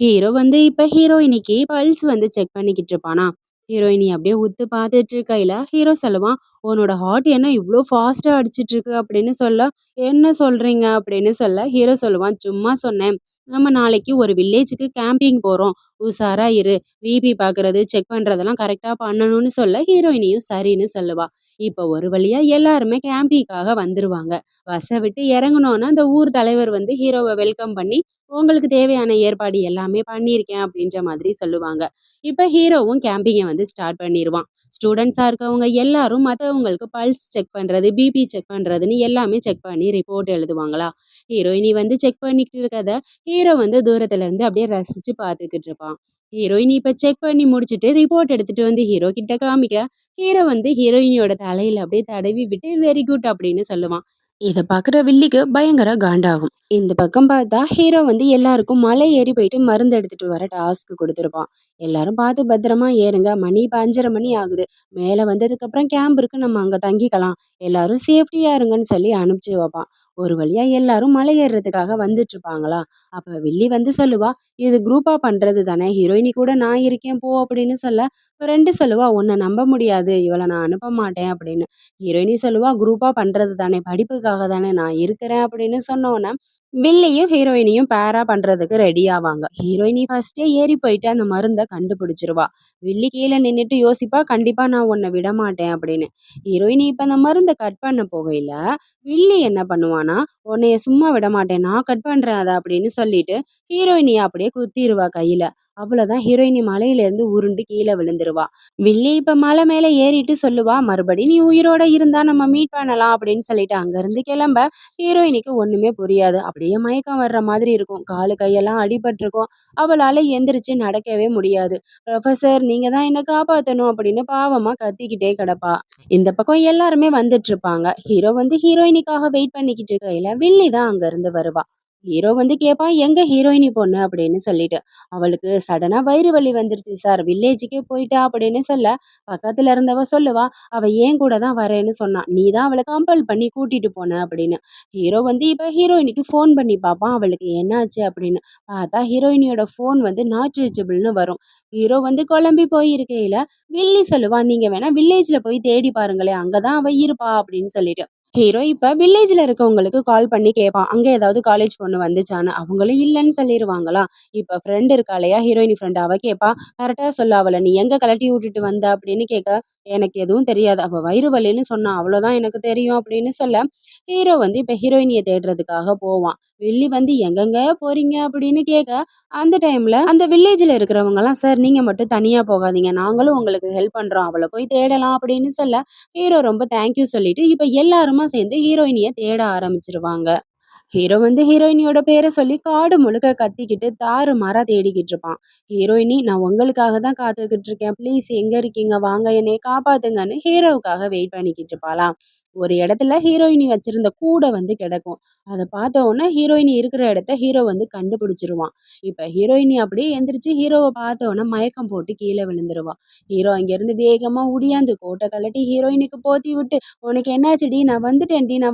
ஹீரோ வந்து இப்ப ஹீரோயினிக்கு பல்ஸ் வந்து செக் பண்ணிக்கிட்டு இருப்பானா. ஹீரோயினி அப்படியே உத்து பார்த்துட்டு இருக்கையில ஹீரோ சொல்லுவான், உன்னோட ஹார்ட் என்ன இவ்வளோ ஃபாஸ்டா அடிச்சிட்டு இருக்கு அப்படின்னு சொல்ல, என்ன சொல்றீங்க அப்படின்னு சொல்ல, ஹீரோ சொல்லுவான், சும்மா சொன்னேன், நம்ம நாளைக்கு ஒரு வில்லேஜுக்கு கேம்பிங் போறோம், உஷாரா இரு, பிபி பார்க்கறது செக் பண்றதெல்லாம் கரெக்டா பண்ணணும்னு சொல்ல, ஹீரோயினியும் சரின்னு சொல்லுவா. இப்போ ஒரு வழியா எல்லாருமே கேம்பிங்காக வந்துருவாங்க. பஸ்ஸை விட்டு இறங்குனோன்னா அந்த ஊர் தலைவர் வந்து ஹீரோவை வெல்கம் பண்ணி, உங்களுக்கு தேவையான ஏற்பாடு எல்லாமே பண்ணியிருக்கேன் அப்படின்ற மாதிரி சொல்லுவாங்க. இப்ப ஹீரோவும் கேம்பிங்கை வந்து ஸ்டார்ட் பண்ணிருவான். ஸ்டூடெண்ட்ஸா இருக்கவங்க எல்லாரும் மத்தவங்களுக்கு பல்ஸ் செக் பண்றது, பிபி செக் பண்றதுன்னு எல்லாமே செக் பண்ணி ரிப்போர்ட் எழுதுவாங்களா. ஹீரோயினி வந்து செக் பண்ணிக்கிட்டு இருக்கத ஹீரோ வந்து தூரத்துல இருந்து அப்படியே ரசிச்சு பார்த்துக்கிட்டு இருப்பான். ஹீரோயினி இப்ப செக் பண்ணி முடிச்சுட்டு ரிப்போர்ட் எடுத்துட்டு வந்து ஹீரோ கிட்ட காமிக்க, ஹீரோ வந்து ஹீரோயினியோட தலையில அப்படியே தடவி விட்டு வெரி குட் அப்படின்னு சொல்லுவான். இத பாக்குற வில்லிக்கு பயங்கர காண்டாகும். இந்த பக்கம் பார்த்தா ஹீரோ வந்து எல்லாருக்கும் மலை ஏறி போயிட்டு மருந்து எடுத்துட்டு வர டாஸ்க் கொடுத்துருப்பான். எல்லாரும் பார்த்து பத்திரமா ஏறுங்க, மணி இப்ப 5:30 மணி ஆகுது, மேல வந்ததுக்கு அப்புறம் கேம்ப் இருக்கு, நம்ம அங்க தங்கிக்கலாம், எல்லாரும் சேஃப்டியா இருங்கன்னு சொல்லி அனுப்பிச்சு வைப்பான். ஒரு வழியா எல்லாரும் மலை ஏறுறதுக்காக வந்துட்டு இருப்பாங்களா. அப்ப வில்லி வந்து சொல்லுவா, இது குரூப்பா பண்றது தானே, ஹீரோயினி கூட நான் இருக்கேன் போ அப்படின்னு சொல்ல, ஃப்ரெண்டு சொல்லுவா, உன்னை நம்ப முடியாது, இவளை நான் அனுப்ப மாட்டேன் அப்படின்னு. ஹீரோயினி சொல்லுவா, குரூப்பா பண்றது தானே, படிப்புக்காக தானே நான் இருக்கிறேன் அப்படின்னு சொன்னோன்னே, வில்லியும் ஹீரோயினியும் பேரா பண்றதுக்கு ரெடி ஆவாங்க. ஹீரோயினி ஃபர்ஸ்டே ஏறி போயிட்டு அந்த மருந்தை கண்டுபிடிச்சிருவா. வில்லி கீழே நின்னுட்டு யோசிப்பா, கண்டிப்பா நான் உன்னை விட மாட்டேன் அப்படின்னு. ஹீரோயினி இப்ப அந்த மருந்தை கட் பண்ண போகையில வில்லி என்ன பண்ணுவானா, உன்னைய சும்மா விட மாட்டேன், நான் கட் பண்றேன் அதை அப்படின்னு சொல்லிட்டு ஹீரோயினியை அப்படியே குத்திடுவா கையில. அவ்வளவுதான் ஹீரோயினி மலையில இருந்து உருண்டு கீழே விழுந்துருவா. வில்லி இப்ப மலை மேல ஏறிட்டு சொல்லுவா, மறுபடியும் நீ உயிரோட இருந்தா நம்ம மீட் பண்ணலாம் அப்படின்னு சொல்லிட்டு அங்க இருந்து கிளம்ப ஹீரோயினிக்கு ஒண்ணுமே புரியாது. அப்படியே மயக்கம் வர்ற மாதிரி இருக்கும். காலு கையெல்லாம் அடிபட்டிருக்கும். அவளால எந்திரிச்சு நடக்கவே முடியாது. ப்ரொஃபசர் நீங்க தான் என்ன காப்பாத்தணும் அப்படின்னு பாவமா கத்திக்கிட்டே கிடப்பா. இந்த பக்கம் எல்லாருமே வந்துட்டு இருப்பாங்க. ஹீரோ வந்து ஹீரோயினிக்காக வெயிட் பண்ணிக்கிட்டு இருக்கையில வில்லி தான் அங்க இருந்து வருவா. ஹீரோ வந்து கேட்பான், எங்க ஹீரோயினி பொண்ணு அப்படின்னு சொல்லிட்டு. அவளுக்கு சடனா வயிறு வலி வந்துருச்சு சார், வில்லேஜுக்கே போயிட்டா அப்படின்னு சொல்ல, பக்கத்துல இருந்தவ சொல்லுவா, அவ ஏன் கூட தான் வரேன்னு சொன்னா, நீ தான் அவளை கம்பல் பண்ணி கூட்டிட்டு போன அப்படின்னு. ஹீரோ வந்து இப்ப ஹீரோயினிக்கு ஃபோன் பண்ணி பார்ப்பான், அவளுக்கு என்னாச்சு அப்படின்னு. பார்த்தா ஹீரோயினியோட ஃபோன் வந்து நாட் ரீச்சபிள்னு வரும். ஹீரோ வந்து குழம்பி போய் இருக்கையில வில்லி சொல்லுவா, நீங்க வேணா வில்லேஜ்ல போய் தேடி பாருங்களேன், அங்கதான் அவ இருப்பா அப்படின்னு சொல்லிட்டு. ஹீரோ இப்ப வில்லேஜ்ல இருக்கவங்களுக்கு கால் பண்ணி கேட்பான், அங்க ஏதாவது காலேஜ் பொண்ணு வந்துச்சான்னு. அவங்களும் இல்லைன்னு சொல்லிடுவாங்களா. இப்ப ஃப்ரெண்ட் இருக்கா இல்லையா, ஹீரோயினி ஃப்ரெண்ட், அவ கேட்பா, கரெக்டா சொல்ல அவளை, நீ எங்க கலட்டி விட்டுட்டு வந்த அப்படின்னு கேட்க, எனக்கு எதுவும் தெரியாது, அவ வயிறு வலின்னு சொன்னா, அவ்வளவுதான் எனக்கு தெரியும் அப்படின்னு சொல்ல, ஹீரோ வந்து இப்ப ஹீரோயினியை தேடுறதுக்காக போவான். வில்லி வந்து எங்கெங்க போறீங்க அப்படின்னு கேட்க, அந்த டைம்ல அந்த வில்லேஜ்ல இருக்கிறவங்க எல்லாம், சார் நீங்க மட்டும் தனியா போகாதீங்க, நாங்களும் உங்களுக்கு ஹெல்ப் பண்றோம், அவளை போய் தேடலாம் அப்படின்னு சொல்ல, ஹீரோ ரொம்ப தேங்க்யூ சொல்லிட்டு இப்ப எல்லாருமா சேர்ந்து ஹீரோயினிய தேட ஆரம்பிச்சிருவாங்க. ஹீரோ வந்து ஹீரோயினியோட பேரை சொல்லி காடு முழுக்க கத்திக்கிட்டு தாறுமாறா தேடிக்கிட்டு இருப்பான். ஹீரோயினி, நான் உங்களுக்காக தான் காத்துக்கிட்டு இருக்கேன், ப்ளீஸ் எங்க இருக்கீங்க, வாங்க என்னைய காப்பாத்துங்கன்னு ஹீரோவுக்காக வெயிட் பண்ணிக்கிட்டு இருப்பாளாம். ஒரு இடத்துல ஹீரோயினி வச்சிருந்த கூடை வந்து கிடக்கும். அதை பார்த்த உடனே ஹீரோயினி இருக்கிற இடத்த ஹீரோ வந்து கண்டுபிடிச்சிருவான். இப்ப ஹீரோயினி அப்படியே எந்திரிச்சு ஹீரோவை பார்த்த உடனே மயக்கம் போட்டு கீழே விழுந்துருவா. ஹீரோ அங்கிருந்து வேகமா உடியாந்து கோட்டை கழட்டி ஹீரோயினுக்கு போத்தி விட்டு, உனக்கு என்னாச்சுடி, நான்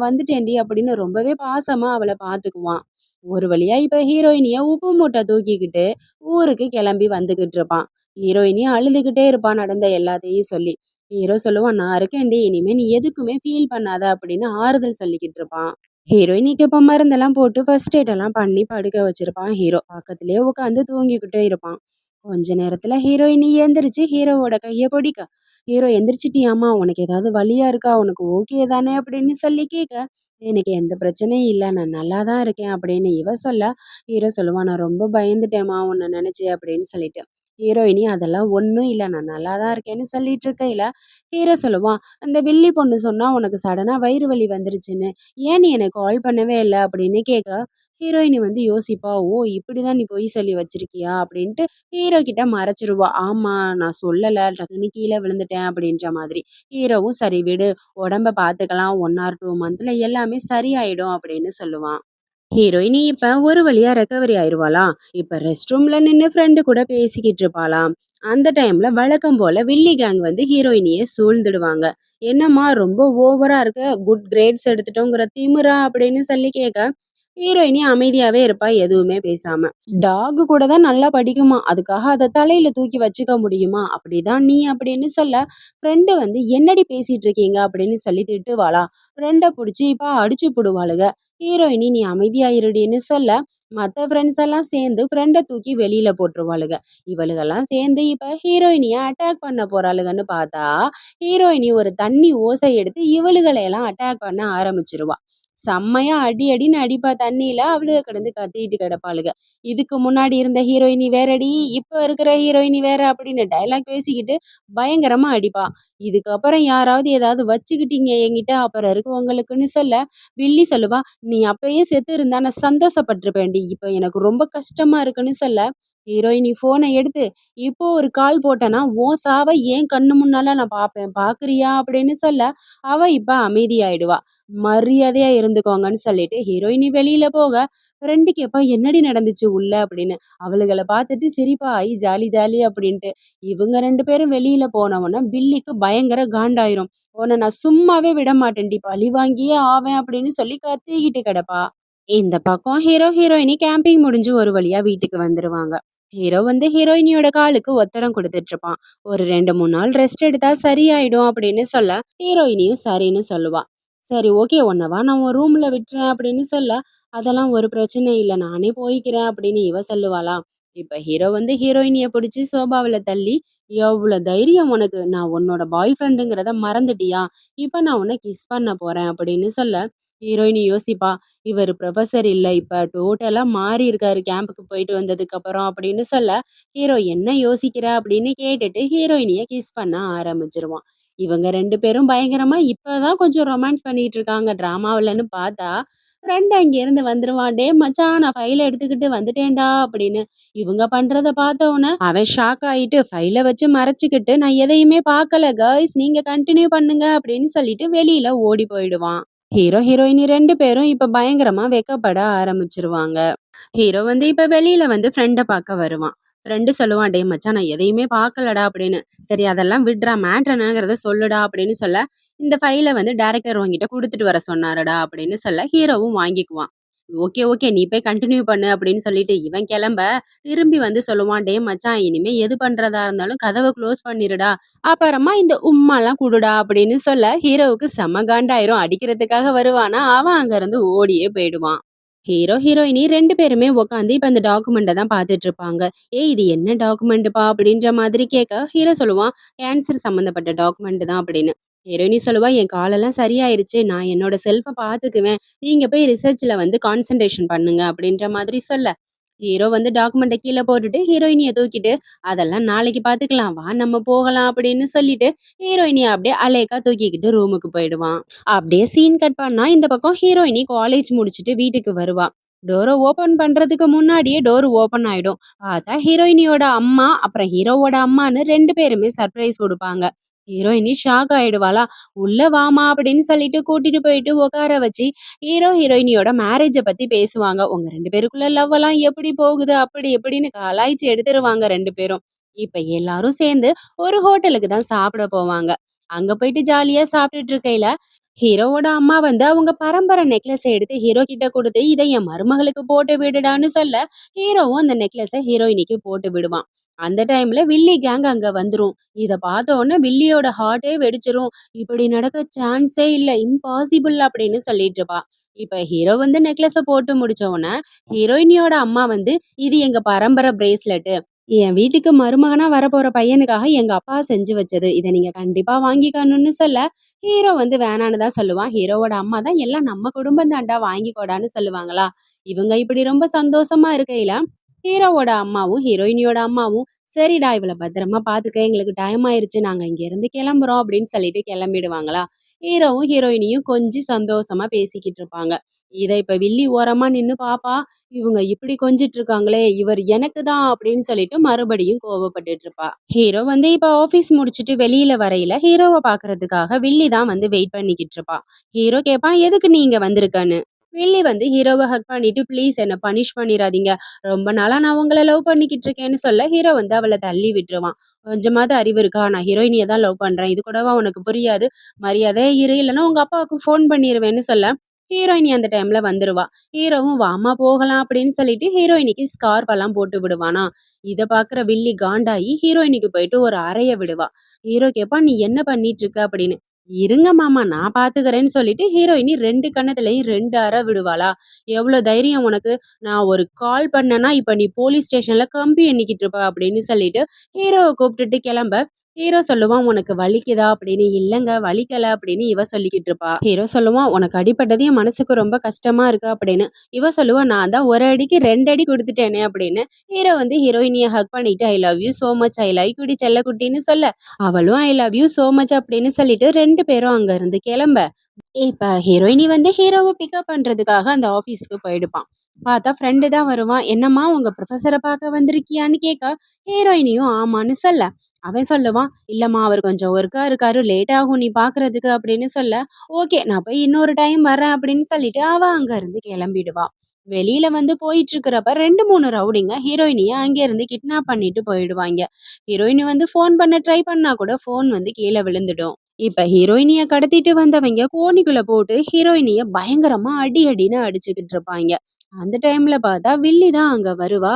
வந்துட்டேன்டி அப்படின்னு ரொம்பவே பாசமா அவளை பார்த்துக்குவான். ஒரு வழியா இப்ப ஹீரோயினிய உப்பு மூட்டை தூக்கிக்கிட்டு ஊருக்கு கிளம்பி வந்துகிட்டு இருப்பான். ஹீரோயினி அழுதுகிட்டே இருப்பான் நடந்த எல்லாத்தையும் சொல்லி. ஹீரோ சொல்லுவான், நான் இருக்கேன்டி, இனிமே நீ எதுக்குமே ஃபீல் பண்ணாத அப்படின்னு ஆறுதல் சொல்லிக்கிட்டு இருப்பான். ஹீரோயினிக்கு இப்ப மருந்தெல்லாம் போட்டு ஃபர்ஸ்ட் எய்ட் எல்லாம் பண்ணி படுக்க வச்சிருப்பான். ஹீரோ பக்கத்திலேயே உட்காந்து தூங்கிக்கிட்டே இருப்பான். கொஞ்ச நேரத்துல ஹீரோயினி எந்திரிச்சு ஹீரோவோட கைய பிடிக்க, ஹீரோ எந்திரிச்சிட்டியாமா, உனக்கு ஏதாவது வலியா இருக்கா, உனக்கு ஓகே தானே அப்படின்னு சொல்லி கேட்க, எனக்கு எந்த பிரச்சனையும் இல்லை, நான் நல்லா தான் இருக்கேன் அப்படின்னு இவ சொல்ல, ஹீரோ சொல்லுவான், நான் ரொம்ப பயந்துட்டேம்மா உன்னை நினைச்சு அப்படின்னு சொல்லிட்டு. ஹீரோயினி அதெல்லாம் ஒன்றும் இல்லை, நான் நல்லா தான் இருக்கேன்னு சொல்லிட்டு இருக்கையில ஹீரோ சொல்லுவான், அந்த வில்லி பொண்ணு சொன்னா உனக்கு சடனா வயிறு வலி வந்துருச்சுன்னு, ஏன் நீ எனக்கு கால் பண்ணவே இல்லை அப்படின்னு கேட்க, ஹீரோயினி வந்து யோசிப்பா, ஓ இப்படிதான் நீ பொய் சொல்லி வச்சிருக்கியா அப்படின்ட்டு ஹீரோ கிட்ட மறைச்சிருவா. ஆமா நான் சொல்லல, டக்குன்னு கீழே விழுந்துட்டேன் அப்படின்ற மாதிரி. ஹீரோவும் சரி விடு, உடம்ப பாத்துக்கலாம், 1 or 2 monthல எல்லாமே சரியாயிடும் அப்படின்னு சொல்லுவான். ஹீரோயினி இப்ப ஒரு வழியா ரெக்கவரி ஆயிருவாளாம். இப்ப ரெஸ்ட் ரூம்ல நின்னு ஃப்ரெண்டு கூட பேசிக்கிட்டு இருப்பாளாம். அந்த டைம்ல வழக்கம் போல வில்லி கேங் வந்து ஹீரோயினிய சூழ்ந்துடுவாங்க. என்னம்மா ரொம்ப ஓவரா இருக்க, குட் கிரேட்ஸ் எடுத்துட்டோங்கிற திமிரா அப்படின்னு சொல்லி கேட்க, ஹீரோயினி அமைதியாவே இருப்பா, எதுவுமே பேசாம. டாக் கூட தான் நல்லா படிக்குமா, அதுக்காக அதை தலையில தூக்கி வச்சுக்க முடியுமா, அப்படிதான் நீ அப்படின்னு சொல்ல, ஃப்ரெண்டு வந்து என்னடி பேசிட்டு இருக்கீங்க அப்படின்னு சொல்லி திட்டுவாளா. ஃப்ரெண்டை பிடிச்சி இப்ப அடிச்சு போடுவாளுக. ஹீரோயினி நீ அமைதியா இருடின்னு சொல்ல, மத்த ஃப்ரெண்ட்ஸ் எல்லாம் சேர்ந்து ஃப்ரெண்டை தூக்கி வெளியில போட்டுருவாளுக. இவளுகெல்லாம் சேர்ந்து இப்ப ஹீரோயினிய அட்டாக் பண்ண போறாளுகன்னு பார்த்தா, ஹீரோயினி ஒரு தண்ணி ஓசை எடுத்து இவளுகளை எல்லாம் அட்டாக் பண்ண ஆரம்பிச்சிருவா. செம்மையா அடி அடின்னு அடிப்பா தண்ணியில, அவளுக கிடந்து கத்திட்டு கிடப்பாளுக. இதுக்கு முன்னாடி இருந்த ஹீரோயினி வேறடி, இப்ப இருக்கிற ஹீரோயினி வேற அப்படின்னு டைலாக் பேசிக்கிட்டு பயங்கரமா அடிப்பா. இதுக்கப்புறம் யாராவது ஏதாவது வச்சுக்கிட்டீங்க என்கிட்ட, அப்புறம் இருக்கவங்களுக்குன்னு சொல்ல, வில்லி சொல்லுவா, நீ அப்பயே செத்து இருந்தா நான் சந்தோஷப்பட்டிருப்பேன்டி, இப்ப எனக்கு ரொம்ப கஷ்டமா இருக்குன்னு சொல்ல, ஹீரோயினி போனை எடுத்து, இப்போ ஒரு கால் போட்டேன்னா உன் சாவ ஏன் கண்ணு முன்னால நான் பாப்பேன், பாக்குறியா அப்படின்னு சொல்ல, அவ இப்ப அமைதியாயிடுவா. மரியாதையா இருந்துக்கோங்கன்னு சொல்லிட்டு ஹீரோயினி வெளியில போக, ஃப்ரெண்டு கேட்பா, என்னடி நடந்துச்சு உள்ள அப்படின்னு. அவளுகளை பார்த்துட்டு சிரிப்பா, ஐ ஜாலி ஜாலி அப்படின்ட்டு. இவங்க 2 பேரும் வெளியில போனவொன்னே வில்லிக்கு பயங்கர காண்டாயிரும். உன்னை நான் சும்மாவே விட மாட்டேன்டி, பழி வாங்கியே ஆவேன் அப்படின்னு சொல்லி கத்திக்கிட்டு கிடப்பா. இந்த பக்கம் ஹீரோ ஹீரோயினி கேம்பிங் முடிஞ்சு ஒரு வழியா வீட்டுக்கு வந்துருவாங்க. ஹீரோ வந்து ஹீரோயினியோட காலுக்கு ஒத்தரம் கொடுத்துட்டு இருப்பான். ஒரு 2 3 நாள் ரெஸ்ட் எடுத்தா சரியாயிடும் அப்படின்னு சொல்ல, ஹீரோயினியும் சரின்னு சொல்லுவா. சரி ஓகே, உன்னவா நான் உன் ரூம்ல விட்டுறேன் அப்படின்னு சொல்ல, அதெல்லாம் ஒரு பிரச்சனை இல்லை, நானே போய்க்கிறேன் அப்படின்னு இவ சொல்லுவாளா. இப்ப ஹீரோ வந்து ஹீரோயினிய பிடிச்சி சோபாவில தள்ளி, எவ்வளவு தைரியம் உனக்கு, நான் உன்னோட பாய் ஃப்ரெண்டுங்கிறத மறந்துட்டியா, இப்ப நான் உன்னை கிஸ் பண்ண போறேன் அப்படின்னு சொல்ல, ஹீரோயினி யோசிப்பா, இவரு புரொஃபசர் இல்ல, இப்ப டோட்டலா மாறி இருக்காரு கேம்புக்கு போயிட்டு வந்ததுக்கப்புறம் அப்படின்னு சொல்ல, ஹீரோ என்ன யோசிக்கிற அப்படின்னு கேட்டுட்டு ஹீரோயினிய கிஸ் பண்ண ஆரம்பிச்சுருவான். இவங்க 2 பேரும் பயங்கரமா இப்பதான் கொஞ்சம் ரொமான்ஸ் பண்ணிட்டு இருக்காங்க ட்ராமாவுலன்னு பார்த்தா, ஃப்ரெண்ட் அங்கேருந்து வந்துருவான். "டேய் மச்சான் நான் ஃபைல எடுத்துக்கிட்டு வந்துட்டேன்டா" அப்படின்னு. இவங்க பண்றத பார்த்தோனே அவன் ஷாக் ஆயிட்டு ஃபைல வச்சு மறைச்சுக்கிட்டு, "நான் எதையுமே பார்க்கல காய்ஸ், நீங்க கன்டின்யூ பண்ணுங்க" அப்படின்னு சொல்லிட்டு வெளியில ஓடி போயிடுவான். ஹீரோ, ஹீரோயினி 2 பேரும் இப்ப பயங்கரமா வெட்கப்பட ஆரம்பிச்சுருவாங்க. ஹீரோ வந்து இப்ப வெளியில வந்து ஃப்ரெண்ட பாக்க வருவான். ஃப்ரெண்டு சொல்லுவான், "டேய் மச்சான் நான் எதையுமே பார்க்கலடா" அப்படின்னு. "சரி அதெல்லாம் விட்றா, மேட்ரு என்னங்கிறத சொல்லுடா" அப்படின்னு சொல்ல, "இந்த ஃபைல வந்து டைரக்டர் உன்கிட்ட குடுத்துட்டு வர சொன்னாருடா" அப்படின்னு சொல்ல, ஹீரோவும் வாங்கிக்குவான். "ஓகே, ஓகே நீ போய் கன்டின்யூ பண்ணு" அப்படின்னு சொல்லிட்டு இவன் கெளம்ப, திரும்பி வந்து சொல்லுவான், "டேய் மச்சான் இனிமே எது பண்றதா இருந்தாலும் கதவ க்ளோஸ் பண்ணிருடா. அப்புறமா இந்த உம்மாலாம் குடுடா" அப்படின்னு சொல்ல, ஹீரோவுக்கு செம காண்டாயிரும். அடிக்கிறதுக்காக வருவானா, அவன் அங்கருந்து ஓடியே போயிடுவான். ஹீரோ, ஹீரோயினி 2 பேருமே உட்காந்து இப்ப அந்த டாக்குமெண்ட்ட தான் பார்த்துட்டு இருப்பாங்க. "ஏய் இது என்ன டாக்குமெண்ட்டுப்பா?" அப்படின்ற மாதிரி கேட்க, ஹீரோ சொல்லுவான், "கேன்சர் சம்மந்தப்பட்ட டாக்குமெண்ட் தான்" அப்படின்னு. ஹீரோயினி சொல்லுவா, "என் காலெல்லாம் சரியாயிருச்சு. நான் என்னோட செல்ஃப பார்த்துக்குவேன். நீங்க போய் ரிசர்ச்ல வந்து கான்சன்ட்ரேஷன் பண்ணுங்க" அப்படின்ற மாதிரி சொல்ல, ஹீரோ வந்து டாக்குமெண்ட்ட கீழ போட்டுட்டு ஹீரோயினிய தூக்கிட்டு, "அதெல்லாம் நாளைக்கு பார்த்துக்கலாம். வா நம்ம போகலாம்" அப்படின்னு சொல்லிட்டு, ஹீரோயினிய அப்படியே அலேக்கா தூக்கிக்கிட்டு ரூமுக்கு போயிடுவான். அப்படியே சீன் கட் பண்ணா, இந்த பக்கம் ஹீரோயினி காலேஜ் முடிச்சுட்டு வீட்டுக்கு வருவா. டோர ஓப்பன் பண்றதுக்கு முன்னாடியே டோர் ஓப்பன் ஆயிடும். பார்த்தா ஹீரோயினியோட அம்மா, அப்புறம் ஹீரோவோட அம்மான்னு 2 பேருமே சர்ப்ரைஸ் குடுப்பாங்க. ஹீரோயினி ஷாக் ஆயிடுவாளா, "உள்ள வாம்மா" அப்படின்னு சொல்லிட்டு கூட்டிட்டு போயிட்டு உட்கார வச்சு, ஹீரோ, ஹீரோயினியோட மேரேஜ பத்தி பேசுவாங்க. "உங்க 2 பேருக்குள்ள லவ் எல்லாம் எப்படி போகுது?" அப்படி இப்படின்னு கலாய்ச்சு எடுத்துருவாங்க 2 பேரும். இப்ப எல்லாரும் சேர்ந்து ஒரு ஹோட்டலுக்கு தான் சாப்பிட போவாங்க. அங்க போயிட்டு ஜாலியா சாப்பிட்டுட்டு இருக்கையில, ஹீரோவோட அம்மா வந்து அவங்க பரம்பரை நெக்லஸ எடுத்து ஹீரோ கிட்ட குடுத்து, "இத என் மருமகளுக்கு போட்டு விடுடான்னு" சொல்ல, ஹீரோவும் அந்த நெக்லஸ ஹீரோயினிக்கு போட்டு விடுவான். அந்த டைம்ல வில்லி கேங் அங்க வந்துரும். இத பார்த்த உடனே வில்லியோட ஹார்ட்டே வெடிச்சிரும். "இப்படி நடக்க சான்ஸே இல்ல. இம்பாசிபிள்" அப்படின்னு சொல்லிட்டு இருப்பா. இப்ப ஹீரோ வந்து நெக்லஸ போட்டு முடிச்ச உடனே, ஹீரோயினியோட அம்மா வந்து, "இது எங்க பரம்பரை பிரேஸ்லெட். என் வீட்டுக்கு மருமகனா வரப்போற பையனுக்காக எங்க அப்பா செஞ்சு வச்சது. இத நீங்க கண்டிப்பா வாங்கிக்கணும்னு" சொல்ல, ஹீரோ வந்து வேணான்னு தான் சொல்லுவான். ஹீரோவோட அம்மா தான் "எல்லாம் நம்ம குடும்பம் தான்டா வாங்கிக்கோடான்னு" சொல்லுவாங்களா. இவங்க இப்படி ரொம்ப சந்தோஷமா இருக்கையில, ஹீரோவோட அம்மாவும், ஹீரோயினியோட அம்மாவும், "சரிடா இவள பத்திரமா பாத்துக்க. எங்களுக்கு டைம் ஆயிருச்சு. நாங்க இங்கேருந்து கிளம்புறோம்" அப்படின்னு சொல்லிட்டு கிளம்பிடுவாங்களா. ஹீரோவும், ஹீரோயினியும் கொஞ்சி சந்தோஷமா பேசிக்கிட்டு இருப்பாங்க. இத இப்ப வில்லி ஓரமா நின்னு பாப்பா. இவங்க இப்படி கொஞ்சிட்டு இருக்காங்களே, இவர் எனக்கு தான் அப்படின்னு சொல்லிட்டு மறுபடியும் கோவப்பட்டுட்டு இருப்பா. ஹீரோ வந்து இப்ப ஆஃபீஸ் முடிச்சுட்டு வெளியில வரையில ஹீரோவ பார்க்கறதுக்காக வில்லி தான் வந்து வெயிட் பண்ணிக்கிட்டு இருப்பா. ஹீரோ கேட்பான், "எதுக்கு நீ இங்க வந்திருக்கன்னு?" வில்லி வந்து ஹீரோவ ஹக் பண்ணிட்டு, "ப்ளீஸ் என்ன பனிஷ் பண்ணிறாதீங்க. ரொம்ப நாளா நான் உங்கள லவ் பண்ணிக்கிட்டு இருக்கேன்னு" சொல்ல, ஹீரோ வந்து அவள தள்ளி விட்டுருவான். "கொஞ்சமாவது அறிவு இருக்கா? நான் ஹீரோயினிய தான் லவ் பண்றேன். இது கூடவா உனக்கு புரியாது? மரியாதையா இரு, இல்லன்னா உங்க அப்பாவுக்கு ஃபோன் பண்ணிருவேன்னு" சொல்ல, ஹீரோயினி அந்த டைம்ல வந்துருவா. ஹீரோவும் "வாம்மா போகலாம்" அப்படின்னு சொல்லிட்டு ஹீரோயினிக்கு ஸ்கார்ஃப் எல்லாம் போட்டு விடுவானா. இத பாக்குற வில்லி காண்டாயி ஹீரோயினிக்கு போயிட்டு ஒரு அறைய விடுவா. ஹீரோ கேட்பான், "நீ என்ன பண்ணிட்டு இருக்க?" அப்படின்னு. "இருங்க மாமா நான் பாத்துக்கிறேன்னு" சொல்லிட்டு ஹீரோயினி 2 கன்னத்துலயும் 2 அறை விடுவாளா. "எவ்ளோ தைரியம் உனக்கு? நான் ஒரு கால் பண்ணேன்னா இப்ப நீ போலீஸ் ஸ்டேஷன்ல கம்பி எண்ணிக்கிட்டு இருப்ப" அப்படின்னு சொல்லிட்டு ஹீரோவ கூப்பிட்டுட்டு கிளம்ப, ஹீரோ சொல்லுவான், "உனக்கு வலிக்குதா?" அப்படின்னு. "இல்லங்க வலிக்கல" அப்படின்னு இவ சொல்லிக்கிட்டு இருப்பா. ஹீரோ சொல்லுவான், "உனக்கு அடிபட்டது என் மனசுக்கு ரொம்ப கஷ்டமா இருக்கு" அப்படின்னு. இவ சொல்லுவா, "நான் தான் ஒரு அடிக்கு 2 அடி குடுத்துட்டேனே" அப்படின்னு. ஹீரோ வந்து ஹீரோயினிய ஹக் பண்ணிட்டு, "I love you so much. I like you டி செல்லக்குட்டின்னு" சொல்ல, அவளும் "I love you so much" அப்படின்னு சொல்லிட்டு 2 பேரும் அங்க இருந்து கிளம்ப, இப்ப ஹீரோயினி வந்து ஹீரோவ பிக்கப் பண்றதுக்காக அந்த ஆஃபீஸ்க்கு போயிடுப்பான். பார்த்தா ஃப்ரெண்டு தான் வருவான். "என்னம்மா உங்க புரொஃபசர பார்க்க வந்திருக்கியான்னு?" கேட்க, ஹீரோயினியும் ஆமான்னு சொல்ல, அவன் சொல்லுவான், "இல்லம்மா அவர் கொஞ்சம் ஒர்க்கா இருக்காரு. லேட் ஆகும் நீ பார்க்கறதுக்கு" அப்படின்னு சொல்ல, "ஓகே நான் போய் இன்னொரு டைம் வரேன்" அப்படின்னு சொல்லிட்டு அவ அங்க இருந்து கிளம்பிடுவா. வெளியில வந்து போயிட்டு இருக்கிறப்ப 2, 3 ரவுடிங்க ஹீரோயினிய அங்கேருந்து கிட்னாப் பண்ணிட்டு போயிடுவாய்ங்க. ஹீரோயினி வந்து ஃபோன் பண்ண ட்ரை பண்ணா கூட ஃபோன் வந்து கீழ விழுந்துடும். இப்ப ஹீரோயினிய கடத்திட்டு வந்தவங்க கோணிக்குள்ள போட்டு ஹீரோயினிய பயங்கரமா அடி அடின்னு அடிச்சுக்கிட்டு இருப்பாய்ங்க. அந்த டைம்ல பார்த்தா வில்லி தான் அங்க வருவா.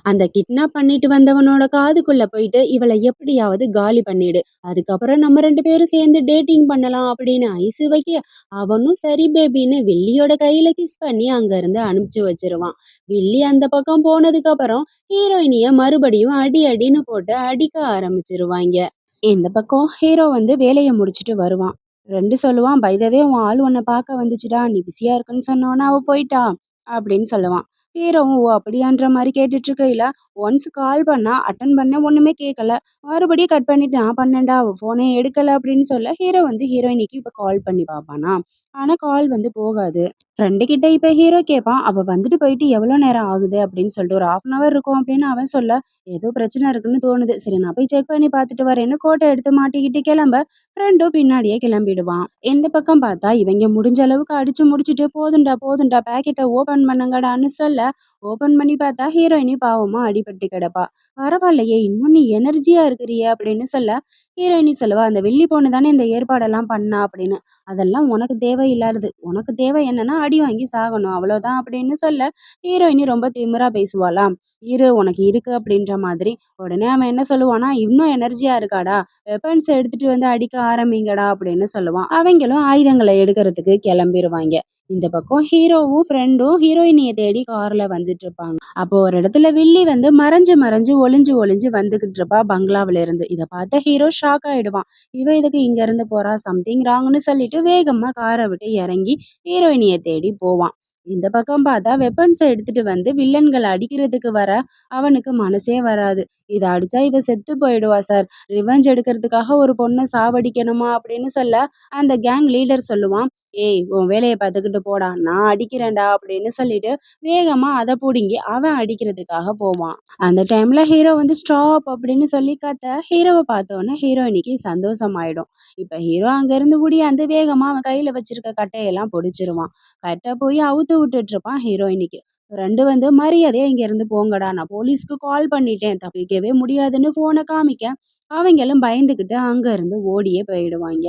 அந்த கிட்னாப் பண்ணிட்டு வந்தவனோட காதுக்குள்ள போயிட்டு, "இவள எப்படியாவது காலி பண்ணிடு. அதுக்கப்புறம் நம்ம 2 பேரும் சேர்ந்து டேட்டிங் பண்ணலாம்" அப்படின்னு ஐஸ் வைக்க, அவனும் சரி பேபின்னு வில்லியோட கையில கிஸ் பண்ணி அங்க இருந்து அனுப்பிச்சு வச்சிருவான். வில்லி அந்த பக்கம் போனதுக்கு அப்புறம் ஹீரோயினிய மறுபடியும் அடி அடின்னு போட்டு அடிக்க ஆரம்பிச்சிருவாய்ங்க. இந்த பக்கம் ஹீரோ வந்து வேலைய முடிச்சுட்டு வருவான். ஃப்ரெண்டு சொல்லுவான், "பை த வே உன் ஆள் உன்ன பார்க்க வந்துச்சுடா. நீ பிஸியா இருக்குன்னு சொன்னோனே அவ போயிட்டா" அப்படின்னு சொல்லுவான். ஹீரோவும் ஓ அப்படியான்ற மாரி கேட்டுட்டு இருக்கையில, ஒன்ஸ் கால் பண்ணா அட்டெண்ட் பண்ணேன் ஒண்ணுமே கேட்கல. மறுபடியும் கட் பண்ணிட்டு நான் பண்ணேன்டா அவ ஃபோனே எடுக்கல அப்படின்னு சொல்ல, ஹீரோ வந்து ஹீரோயினிக்கு இப்ப கால் பண்ணி பார்ப்பானா, ஆனா கால் வந்து போகாது. ஃப்ரெண்டு கிட்ட இப்ப ஹீரோ கேட்பான், "அவ வந்துட்டு போயிட்டு எவ்வளோ நேரம் ஆகுது?" அப்படின்னு சொல்லிட்டு. "ஒரு 1/2 அன் ஹவர் இருக்கும்" அப்படின்னு அவன் சொல்ல, ஏதோ பிரச்சனை இருக்குன்னு தோணுது. சரி நான் போய் செக் பண்ணி பார்த்துட்டு வரேன்னு கோட்ட எடுத்து மாட்டிக்கிட்டு கிளம்ப, ஃப்ரெண்டும் பின்னாடியே கிளம்பிடுவான். இந்த பக்கம் பார்த்தா இவங்க முடிஞ்ச அளவுக்கு அடிச்சு முடிச்சுட்டு, "போதும்டா போதும்டா பாக்கெட்ட ஓப்பன் பண்ணுங்கடான்னு" சொல்ல, ஓப்பன் பண்ணி பார்த்தா ஹீரோயினி பாவமா அடிபட்டு கிடப்பா. "பரவாயில்லையே இன்னும் நீ எனர்ஜியா இருக்கிறியே" அப்படின்னு சொல்ல, ஹீரோயினி சொல்லுவா, "அந்த வில்லி பொண்ணு தானே இந்த ஏற்பாடெல்லாம் பண்ணா" அப்படின்னு. "அதெல்லாம் உனக்கு தேவையில்லாதது. உனக்கு தேவை என்னன்னா அடி வாங்கி சாகணும் அவ்வளோதான்" அப்படின்னு சொல்ல, ஹீரோயினி ரொம்ப திமிரா பேசுவாளாம். "இரு உனக்கு இருக்கு" அப்படின்ற மாதிரி. உடனே அவன் என்ன சொல்லுவான்னா, "இன்னும் எனர்ஜியா இருக்காடா, வெப்பன்ஸ் எடுத்துட்டு வந்து அடிக்க ஆரம்பிங்கடா" அப்படின்னு சொல்லுவான். அவங்களும் ஆயுதங்களை எடுக்கிறதுக்கு கிளம்பிருவாங்க. இந்த பக்கம் ஹீரோவும் ஃப்ரெண்டும் ஹீரோயினிய தேடி கார்ல வந்துட்டு இருப்பாங்க. அப்போ ஒரு இடத்துல வில்லி வந்து மறைஞ்சு மறைஞ்சு ஒளிஞ்சு ஒளிஞ்சு வந்துகிட்டு இருப்பா பங்களாவில இருந்து. இத பார்த்த ஹீரோ ஷாக் ஆயிடுவான். இவ எதுக்கு இங்க இருந்து போறா, சம்திங் ராங்னு சொல்லிட்டு வேகமா காரை விட்டு இறங்கி ஹீரோயினிய தேடி போவான். இந்த பக்கம் பார்த்தா வெப்பன்ஸ எடுத்துட்டு வந்து வில்லன்களை அடிக்கிறதுக்கு வர அவனுக்கு மனசே வராது. இத அடிச்சா இவ செத்து போயிடுவா சார். ரிவெஞ்ச் எடுக்கிறதுக்காக ஒரு பொண்ண சாவடிக்கணுமா அப்படின்னு சொல்ல, அந்த கேங் லீடர் சொல்லுவான், "ஏய் உன் வேலைய பார்த்துக்கிட்டு போடா. நான் அடிக்கிறேன்டா" அப்படின்னு சொல்லிட்டு வேகமா அத புடுங்கி அவன் அடிக்கிறதுக்காக போவான். அந்த டைம்ல ஹீரோ வந்து ஸ்டாப் அப்படின்னு சொல்லி கத்த, ஹீரோவ பார்த்தோன்னே ஹீரோயினிக்கு சந்தோஷமாயிடும். இப்ப ஹீரோ அங்கேருந்து ஓடியாந்து வேகமா அவன் கையில வச்சிருக்க கட்டையெல்லாம் பொடிச்சிருவான். கட்ட போய் அவுத்து விட்டுட்டு இருப்பான் ஹீரோயினிக்கு. 2 வந்து மரியாதையா இங்கேருந்து போங்கடா. நான் போலீஸ்க்கு கால் பண்ணிட்டேன். தப்பிக்கவே முடியாதுன்னு ஃபோன காமிக்க, அவங்களும் பயந்துகிட்டு அங்க இருந்து ஓடியே போயிடுவாங்க.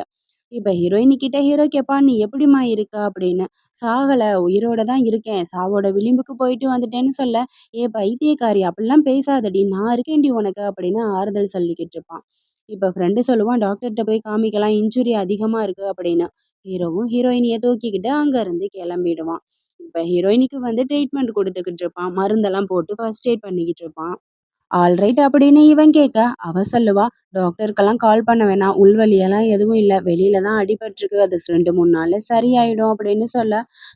இப்ப ஹீரோயினி கிட்ட ஹீரோ கேட்பான், "நீ எப்படிம்மா இருக்க?" அப்படின்னு. "சாகல, உயிரோட தான் இருக்கேன். சாவோட விளிம்புக்கு போயிட்டு வந்துட்டேன்னு" சொல்ல, "ஏ பைத்தியக்காரி அப்படிலாம் பேசாதடி. நான் இருக்கேன்டி உனக்கு" அப்படின்னு ஆறுதல் சொல்லிக்கிட்டு இருப்பான். இப்ப ஃப்ரெண்டு சொல்லுவான், "டாக்டர்ட்ட போய் காமிக்கலாம். இன்ஜுரி அதிகமா இருக்கு" அப்படின்னு. ஹீரோவும் ஹீரோயினிய தூக்கிக்கிட்டு அங்க இருந்து கிளம்பிடுவான். இப்ப ஹீரோயினிக்கு வந்து ட்ரீட்மெண்ட் குடுத்துக்கிட்டு இருப்பான். மருந்தெல்லாம் போட்டு ஃபர்ஸ்ட் எய்ட் பண்ணிக்கிட்டு இருப்பான். ஆல்ரைட் அப்படின்னு இவன் கேட்க, அவ சொல்லுவா, "டாக்டருக்கெல்லாம் கால் பண்ண வேணாம். உள்வலியெல்லாம் எதுவும் இல்ல. வெளியில தான் அடிபட்டுருக்கு. அது 2, 3 நாள்ல சரியாயிடும்" அப்படின்னு சொல்ல,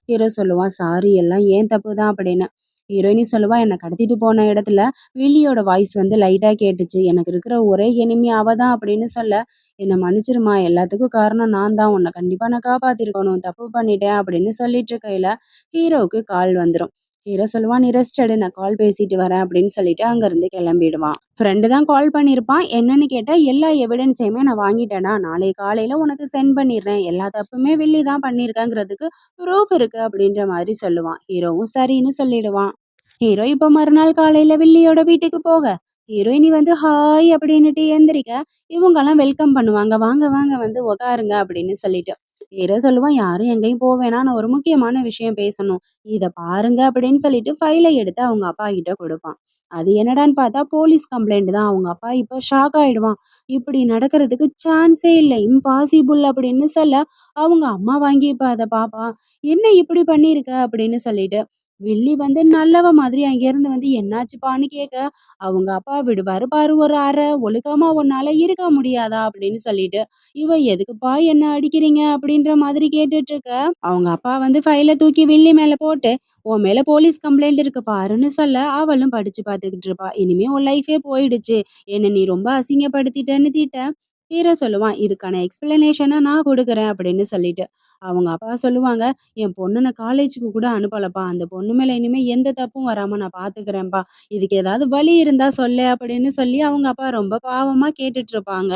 ஹீரோ சொல்லுவான், "சாரி எல்லாம் ஏன் தப்பு தான்" அப்படின்னு. ஹீரோயினி சொல்லுவா, "என்ன கடத்திட்டு போன இடத்துல வில்லியோட வாய்ஸ் வந்து லைட்டா கேட்டுச்சு. எனக்கு இருக்கிற ஒரே எனிமி அவ தான்" அப்படின்னு சொல்ல, "என்ன மன்னிச்சிருமா. எல்லாத்துக்கும் காரணம் நான் தான். உன்னை கண்டிப்பா நான் காப்பாத்திருக்கணும். தப்பு பண்ணிட்டேன்" அப்படின்னு சொல்லிட்டு இருக்கையில, ஹீரோவுக்கு கால் வந்துரும். ஹீரோ சொல்லுவான், "நீ ரெஸ்ட் எடு. நான் கால் பேசிட்டு வரேன்" அப்படின்னு சொல்லிட்டு அங்கருந்து கிளம்பிடுவான். ஃப்ரெண்டு தான் கால் பண்ணியிருப்பான். என்னன்னு கேட்டா, "எல்லா எவிடன்ஸையுமே நான் வாங்கிட்டேன்டா. நாளை காலையில உனக்கு சென்ட் பண்ணிடுறேன். எல்லா தப்புமே வில்லி தான் பண்ணியிருக்காங்கிறதுக்கு ப்ரூஃப் இருக்கு" அப்படின்ற மாதிரி சொல்லுவான். ஹீரோவும் சரின்னு சொல்லிடுவான். ஹீரோ இப்ப மறுநாள் காலையில வில்லியோட வீட்டுக்கு போக, ஹீரோயினி வந்து ஹாய் அப்படின்னுட்டு எந்திரிக்க, இவங்கலாம் வெல்கம் பண்ணுவாங்க. "வாங்க வாங்க வந்து உட்காருங்க" அப்படின்னு சொல்லிட்டு. ஹீரோ சொல்லுவான், "யாரும் எங்கேயும் போ வேணாம். நான் ஒரு முக்கியமான விஷயம் பேசணும். இத பாருங்க" அப்படின்னு சொல்லிட்டு ஃபைல எடுத்து அவங்க அப்பா கிட்ட குடுப்பான். அது என்னடான்னு பார்த்தா போலீஸ் கம்ப்ளைண்ட் தான். அவங்க அப்பா இப்ப ஷாக் ஆயிடுவான். "இப்படி நடக்கிறதுக்கு சான்ஸே இல்ல. இம்பாசிபிள்" அப்படின்னு சொல்ல, அவங்க அம்மா வாங்கி இப்ப அத பாப்பா. "என்ன இப்படி பண்ணியிருக்க?" அப்படின்னு சொல்லிட்டு. வில்லி வந்து நல்லவ மாதிரி அங்கேருந்து வந்து என்னாச்சுப்பான்னு கேட்க, அவங்க அப்பா விடுவாரு பாரு ஒரு அறை, "ஒழுக்கமா உன்னால இருக்க முடியாதா?" அப்படின்னு சொல்லிட்டு. இவ "எதுக்குப்பா என்ன அடிக்கிறீங்க?" அப்படின்ற மாதிரி கேட்டுட்டு இருக்க. அவங்க அப்பா வந்து ஃபைல தூக்கி வில்லி மேல போட்டு, "உன் மேல போலீஸ் கம்ப்ளைண்ட் இருக்கு பாருன்னு" சொல்ல, அவளும் படிச்சு பார்த்துக்கிட்டு இருப்பா. "இனிமே உன் லைஃபே போயிடுச்சு. என்ன நீ ரொம்ப அசிங்கப்படுத்திட்டேன்னு" திட்ட, ஹீரோ சொல்லுவான், "இதுக்கான எக்ஸ்பிளனேஷன நான் குடுக்குறேன்" அப்படின்னு சொல்லிட்டு. அவங்க அப்பா சொல்லுவாங்க, "என் பொண்ண நான் காலேஜுக்கு கூட அனுப்பலப்பா. அந்த பொண்ணு மேல இனிமே எந்த தப்பும் வராம நான் பார்த்துக்கிறேன்ப்பா. இதுக்கு ஏதாவது வழி இருந்தா சொல்லேன்" அப்படின்னு சொல்லி அவங்க அப்பா ரொம்ப பாவமா கேட்டுட்டு இருப்பாங்க.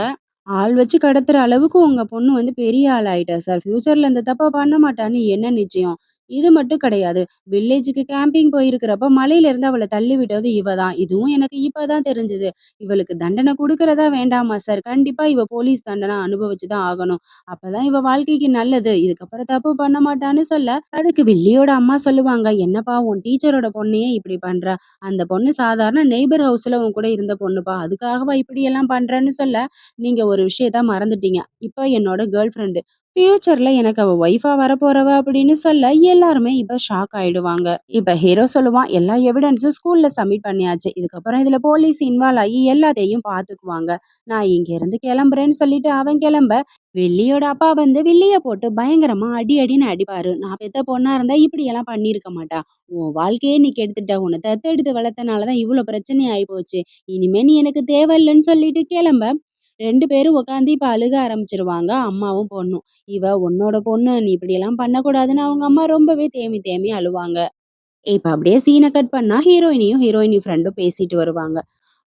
ஆள் வச்சு கடத்துற அளவுக்கு உங்க பொண்ணு வந்து பெரிய ஆள் ஆயிட்டா சார். ஃப்யூச்சர்ல இந்த தப்ப பண்ண மாட்டான்னு என்ன நிச்சயம்? இது மட்டும் கிடையாது. வில்லேஜுக்கு கேம்பிங் போயிருக்கிறப்ப மலையில இருந்து அவள தள்ளி விட்டது இவ தான். இதுவும் எனக்கு இப்ப தான் தெரிஞ்சது. இவளுக்கு தண்டனை குடுக்கிறதா வேண்டாமா சார்? கண்டிப்பா இவ போலீஸ் தண்டனை அனுபவிச்சு தான் ஆகணும். அப்பதான் இவ வாழ்க்கைக்கு நல்லது. இதுக்கப்புறம் தப்பு பண்ண மாட்டான்னு சொல்ல, அதுக்கு வில்லியோட அம்மா சொல்லுவாங்க, "என்னப்பா உன் டீச்சரோட பொண்ணையே இப்படி பண்ற? அந்த பொண்ணு சாதாரண நெய்பர் ஹவுஸ்ல உன் கூட இருந்த பொண்ணுப்பா. அதுக்காகவா இப்படியெல்லாம் பண்றன்னு" சொல்ல, "நீங்க ஒரு விஷயத்த மறந்துட்டீங்க. இப்ப என்னோட கேர்ள் ஃப்ரெண்டு. ஃபியூச்சர்ல எனக்கு அவ ஒய்ஃபா வரப்போறவ அப்படின்னு சொல்ல எல்லாருமே இப்ப ஷாக் ஆயிடுவாங்க. இப்ப ஹீரோ சொல்லுவான், எல்லா எவிடன்ஸும் ஸ்கூல்ல சப்மிட் பண்ணியாச்சு. இதுக்கப்புறம் இதுல போலீஸ் இன்வால்வ் ஆகி எல்லாத்தையும் பாத்துக்குவாங்க. நான் இங்க இருந்து கிளம்புறேன்னு சொல்லிட்டு அவன் கிளம்ப, வில்லியோட அப்பா வந்து வில்லிய போட்டு பயங்கரமா அடி அடின்னு அடிப்பாரு. நான் பெத்த பொண்ணா இருந்தா இப்படி எல்லாம் பண்ணியிருக்க மாட்டா. உன் வாழ்க்கையே நீ கெடுத்துட்ட. உன்னை தத்தெடுத்து வளர்த்தனாலதான் இவ்வளவு பிரச்சனை ஆயி போச்சு. இனிமே நீ எனக்கு தேவையில்லைன்னு சொல்லிட்டு கிளம்ப 2 பேரும் உட்காந்து இப்ப அழுக ஆரம்பிச்சுருவாங்க. அம்மாவும் பொண்ணும். "இவ உன்னோட பொண்ணு. நீ இப்படியெல்லாம் பண்ணக்கூடாதுன்னு" அவங்க அம்மா ரொம்பவே தேம்பி தேம்பி அழுவாங்க. இப்ப அப்படியே சீன கட் பண்ணா ஹீரோயினியும், ஹீரோயினி ஃப்ரெண்டும் பேசிட்டு வருவாங்க.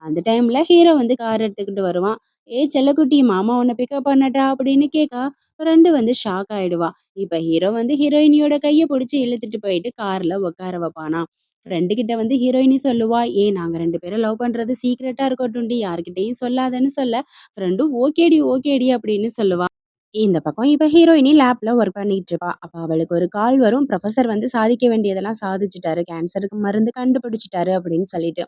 அந்த டைம்ல ஹீரோ வந்து கார் எடுத்துக்கிட்டு வருவான். "ஏய் செல்லக்குட்டி மாமா உன்ன பிக்கப் பண்ணட்டா?" அப்படின்னு கேட்கா, ஃப்ரெண்டு வந்து ஷாக் ஆயிடுவா. இப்ப ஹீரோ வந்து ஹீரோயினியோட கைய புடிச்சு இழுத்துட்டு போயிட்டு கார்ல உட்கார வைப்பானாம். ஃப்ரெண்டு கிட்ட வந்து ஹீரோயினி சொல்லுவா, "ஏய் நாங்க 2 பேரும் லவ் பண்றது சீக்ரெட்டா இருக்கட்டும்டி. யார்கிட்டயும் சொல்லாதன்னு" சொல்ல, ஃப்ரெண்டும் "ஓகேடி, ஓகேடி" அப்படின்னு சொல்லுவா. இந்த பக்கம் இப்ப ஹீரோயினி லேப்ல ஒர்க் பண்ணிட்டு இருப்பா. அப்ப அவளுக்கு ஒரு கால் வரும். புரொஃபசர் வந்து சாதிக்க வேண்டியதெல்லாம் சாதிச்சுட்டாரு. கேன்சருக்கு மருந்து கண்டுபிடிச்சுட்டாரு அப்படின்னு சொல்லிட்டு.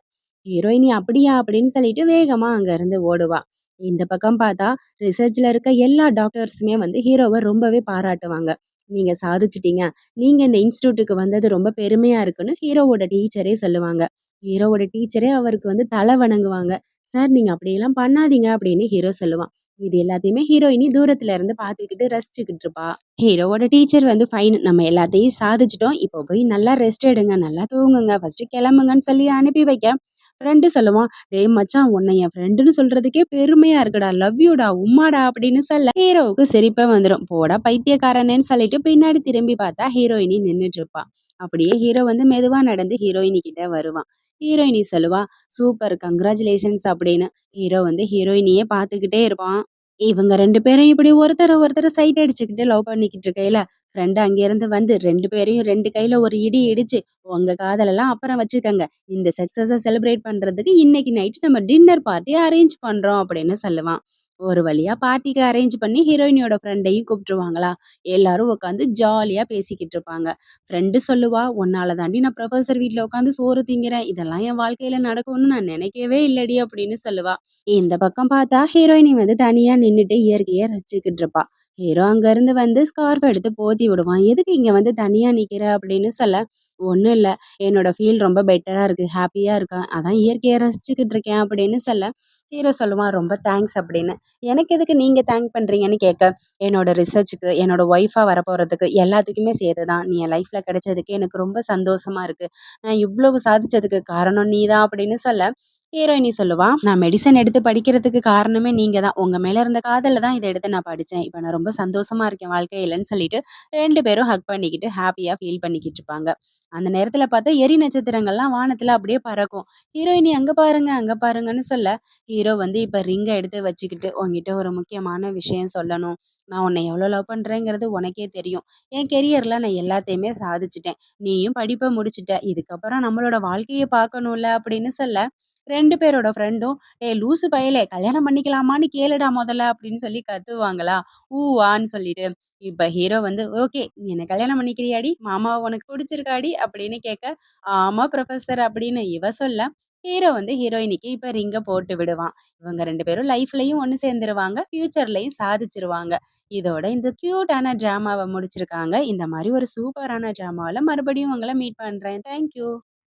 ஹீரோயினி அப்படியா அப்படின்னு சொல்லிட்டு வேகமா அங்க இருந்து ஓடுவா. இந்த பக்கம் பார்த்தா ரிசர்ச்ல இருக்க எல்லா டாக்டர்ஸுமே வந்து ஹீரோவ ரொம்பவே பாராட்டுவாங்க. நீங்க சாதிச்சுட்டீங்க. நீங்க இந்த இன்ஸ்டிடியூட்டுக்கு வந்தது ரொம்ப பெருமையா இருக்குன்னு ஹீரோவோட டீச்சரே சொல்லுவாங்க. ஹீரோவோட டீச்சரே அவருக்கு வந்து தலை வணங்குவாங்க. சார் நீங்க அப்படியெல்லாம் பண்ணாதீங்க அப்படின்னு ஹீரோ சொல்லுவான். இது எல்லாத்தையுமே ஹீரோயினி தூரத்துல இருந்து பார்த்துக்கிட்டு ரசிச்சுக்கிட்டு இருப்பா. ஹீரோவோட டீச்சர் வந்து ஃபைன் நம்ம எல்லாத்தையும் சாதிச்சுட்டோம். இப்போ போய் நல்லா ரெஸ்ட் எடுங்க. நல்லா தூங்குங்க. ஃபர்ஸ்ட் கிளம்புங்கன்னு சொல்லி அனுப்பி வைக்க, ஃப்ரெண்டு சொல்லுவான், "டேய் மச்சான் உன்னை என் ஃப்ரெண்டுன்னு சொல்றதுக்கே பெருமையா இருக்குடா. லவ் யூடா, உம்மாடா" அப்படின்னு சொல்ல ஹீரோவுக்கு சிரிப்பே வந்துரும். போடா பைத்தியக்காரனேன்னு சொல்லிட்டு பின்னாடி திரும்பி பார்த்தா ஹீரோயினி நின்னுட்டு இருப்பா. அப்படியே ஹீரோ வந்து மெதுவா நடந்து ஹீரோயினி கிட்ட வருவான். ஹீரோயினி சொல்லுவா, "சூப்பர் கங்ராச்சுலேஷன்ஸ்" அப்படின்னு. ஹீரோ வந்து ஹீரோயினியே பார்த்துக்கிட்டே இருப்பான். இவங்க 2 பேரும் இப்படி ஒருத்தர ஒருத்தர் சைட் அடிச்சுக்கிட்டு லவ் பண்ணிக்கிட்டு இருக்கையில, ஃப்ரெண்ட் அங்கேருந்து வந்து 2 பேரையும் 2 கையில ஒரு இடி இடிச்சு, "உங்க காதலெல்லாம் அப்புறம் வச்சுக்கங்க. இந்த சக்சஸ செலிப்ரேட் பண்றதுக்கு இன்னைக்கு நைட் நம்ம டின்னர் பார்ட்டி அரேஞ்ச் பண்றோம்" அப்படின்னு சொல்லுவான். ஒரு வழியா பார்ட்டிக்கு அரேஞ்ச் பண்ணி ஹீரோயினியோட ஃப்ரெண்டையும் கூப்பிட்டுருவாங்களா, எல்லாரும் உட்காந்து ஜாலியா பேசிக்கிட்டு இருப்பாங்க. ஃப்ரெண்டு சொல்லுவா, "உன்னால தாண்டி நான் புரொஃபசர் வீட்ல உட்காந்து சோறு திங்கிறேன். இதெல்லாம் என் வாழ்க்கையில நடக்கும்னு நான் நினைக்கவே இல்லடி" அப்படின்னு சொல்லுவா. இந்த பக்கம் பார்த்தா ஹீரோயினி வந்து தனியா நின்னுட்டு இயற்கைய ரசிச்சுக்கிட்டு இருப்பா. ஹீரோ அங்கருந்து வந்து ஸ்கார்ஃப் எடுத்து போத்தி விடுவான். "எதுக்கு இங்க வந்து தனியா நிக்கிற?" அப்படின்னு சொல்ல, "ஒண்ணும் இல்ல. என்னோட ஃபீல் ரொம்ப பெட்டரா இருக்கு. ஹாப்பியா இருக்கேன். அதான் இயற்கைய ரசிச்சுக்கிட்டு இருக்கேன்" அப்படின்னு சொல்ல, ஹீரோ சொல்லுவான், "ரொம்ப தேங்க்ஸ்" அப்படின்னு. "எனக்கு எதுக்கு நீங்க தேங்க் பண்றீங்கன்னு" கேட்க, "என்னோட ரிசர்ச்சுக்கு, என்னோட ஒய்ஃபா வரப்போறதுக்கு எல்லாத்துக்குமே சேர்த்து தான். நீ என் லைஃப்ல கிடைச்சதுக்கு எனக்கு ரொம்ப சந்தோஷமா இருக்கு. நான் இவ்வளவு சாதிச்சதுக்கு காரணம் நீ தான்" அப்படின்னு சொல்ல, ஹீரோயினி சொல்லுவா, "நான் மெடிசன் எடுத்து படிக்கிறதுக்கு காரணமே நீங்க தான். உங்க மேல இருந்த காதல்ல தான் இத எடுத்து நான் படிச்சேன். இப்ப நான் ரொம்ப சந்தோஷமா இருக்கேன் வாழ்க்கையிலன்னு" சொல்லிட்டு 2 பேரும் ஹக் பண்ணிக்கிட்டு ஹாப்பியா ஃபீல் பண்ணிக்கிட்டு இருப்பாங்க. அந்த நேரத்துல பார்த்தா எரி நட்சத்திரங்கள்லாம் வானத்துல அப்படியே பறக்கும். ஹீரோயினி "அங்க பாருங்க, அங்க பாருங்கன்னு" சொல்ல, ஹீரோ வந்து இப்ப ரிங்க எடுத்து வச்சுக்கிட்டு, "உன்கிட்ட ஒரு முக்கியமான விஷயம் சொல்லணும். நான் உன்னை எவ்வளோ லவ் பண்றேங்கிறது உனக்கே தெரியும். என் கெரியர்ல நான் எல்லாத்தையுமே சாதிச்சுட்டேன். நீயும் படிப்ப முடிச்சுட்ட. இதுக்கப்புறம் நம்மளோட வாழ்க்கைய பார்க்கணும்ல" அப்படின்னு சொல்ல, 2 பேரோட ஃப்ரெண்டும், "ஏய் லூசு பயலே! கல்யாணம் பண்ணிக்கலாமான்னு கேளுடா மொதல்ல" அப்படின்னு சொல்லி கத்துவாங்களா, ஆன்னு சொல்லிட்டு. இப்ப ஹீரோ வந்து, "ஓகே. நீ என்ன கல்யாணம் பண்ணிக்கிறியாடி? மாமாவ உனக்கு புடிச்சிருக்காடி?" அப்படின்னு கேட்க, "ஆமா புரொஃபசர்" அப்படின்னு இவ சொல்ல, ஹீரோ வந்து ஹீரோயினிக்கு இப்ப ரிங்க போட்டு விடுவான். இவங்க 2 பேரும் லைஃப்லயும் ஒண்ணு சேர்ந்துருவாங்க. ஃபியூச்சர்லயும் சாதிச்சுருவாங்க. இதோட இந்த கியூட்டான ட்ராமாவ முடிச்சிருக்காங்க. இந்த மாரி ஒரு சூப்பரான ட்ராமால மறுபடியும் உங்கள மீட் பண்றேன். Thank you.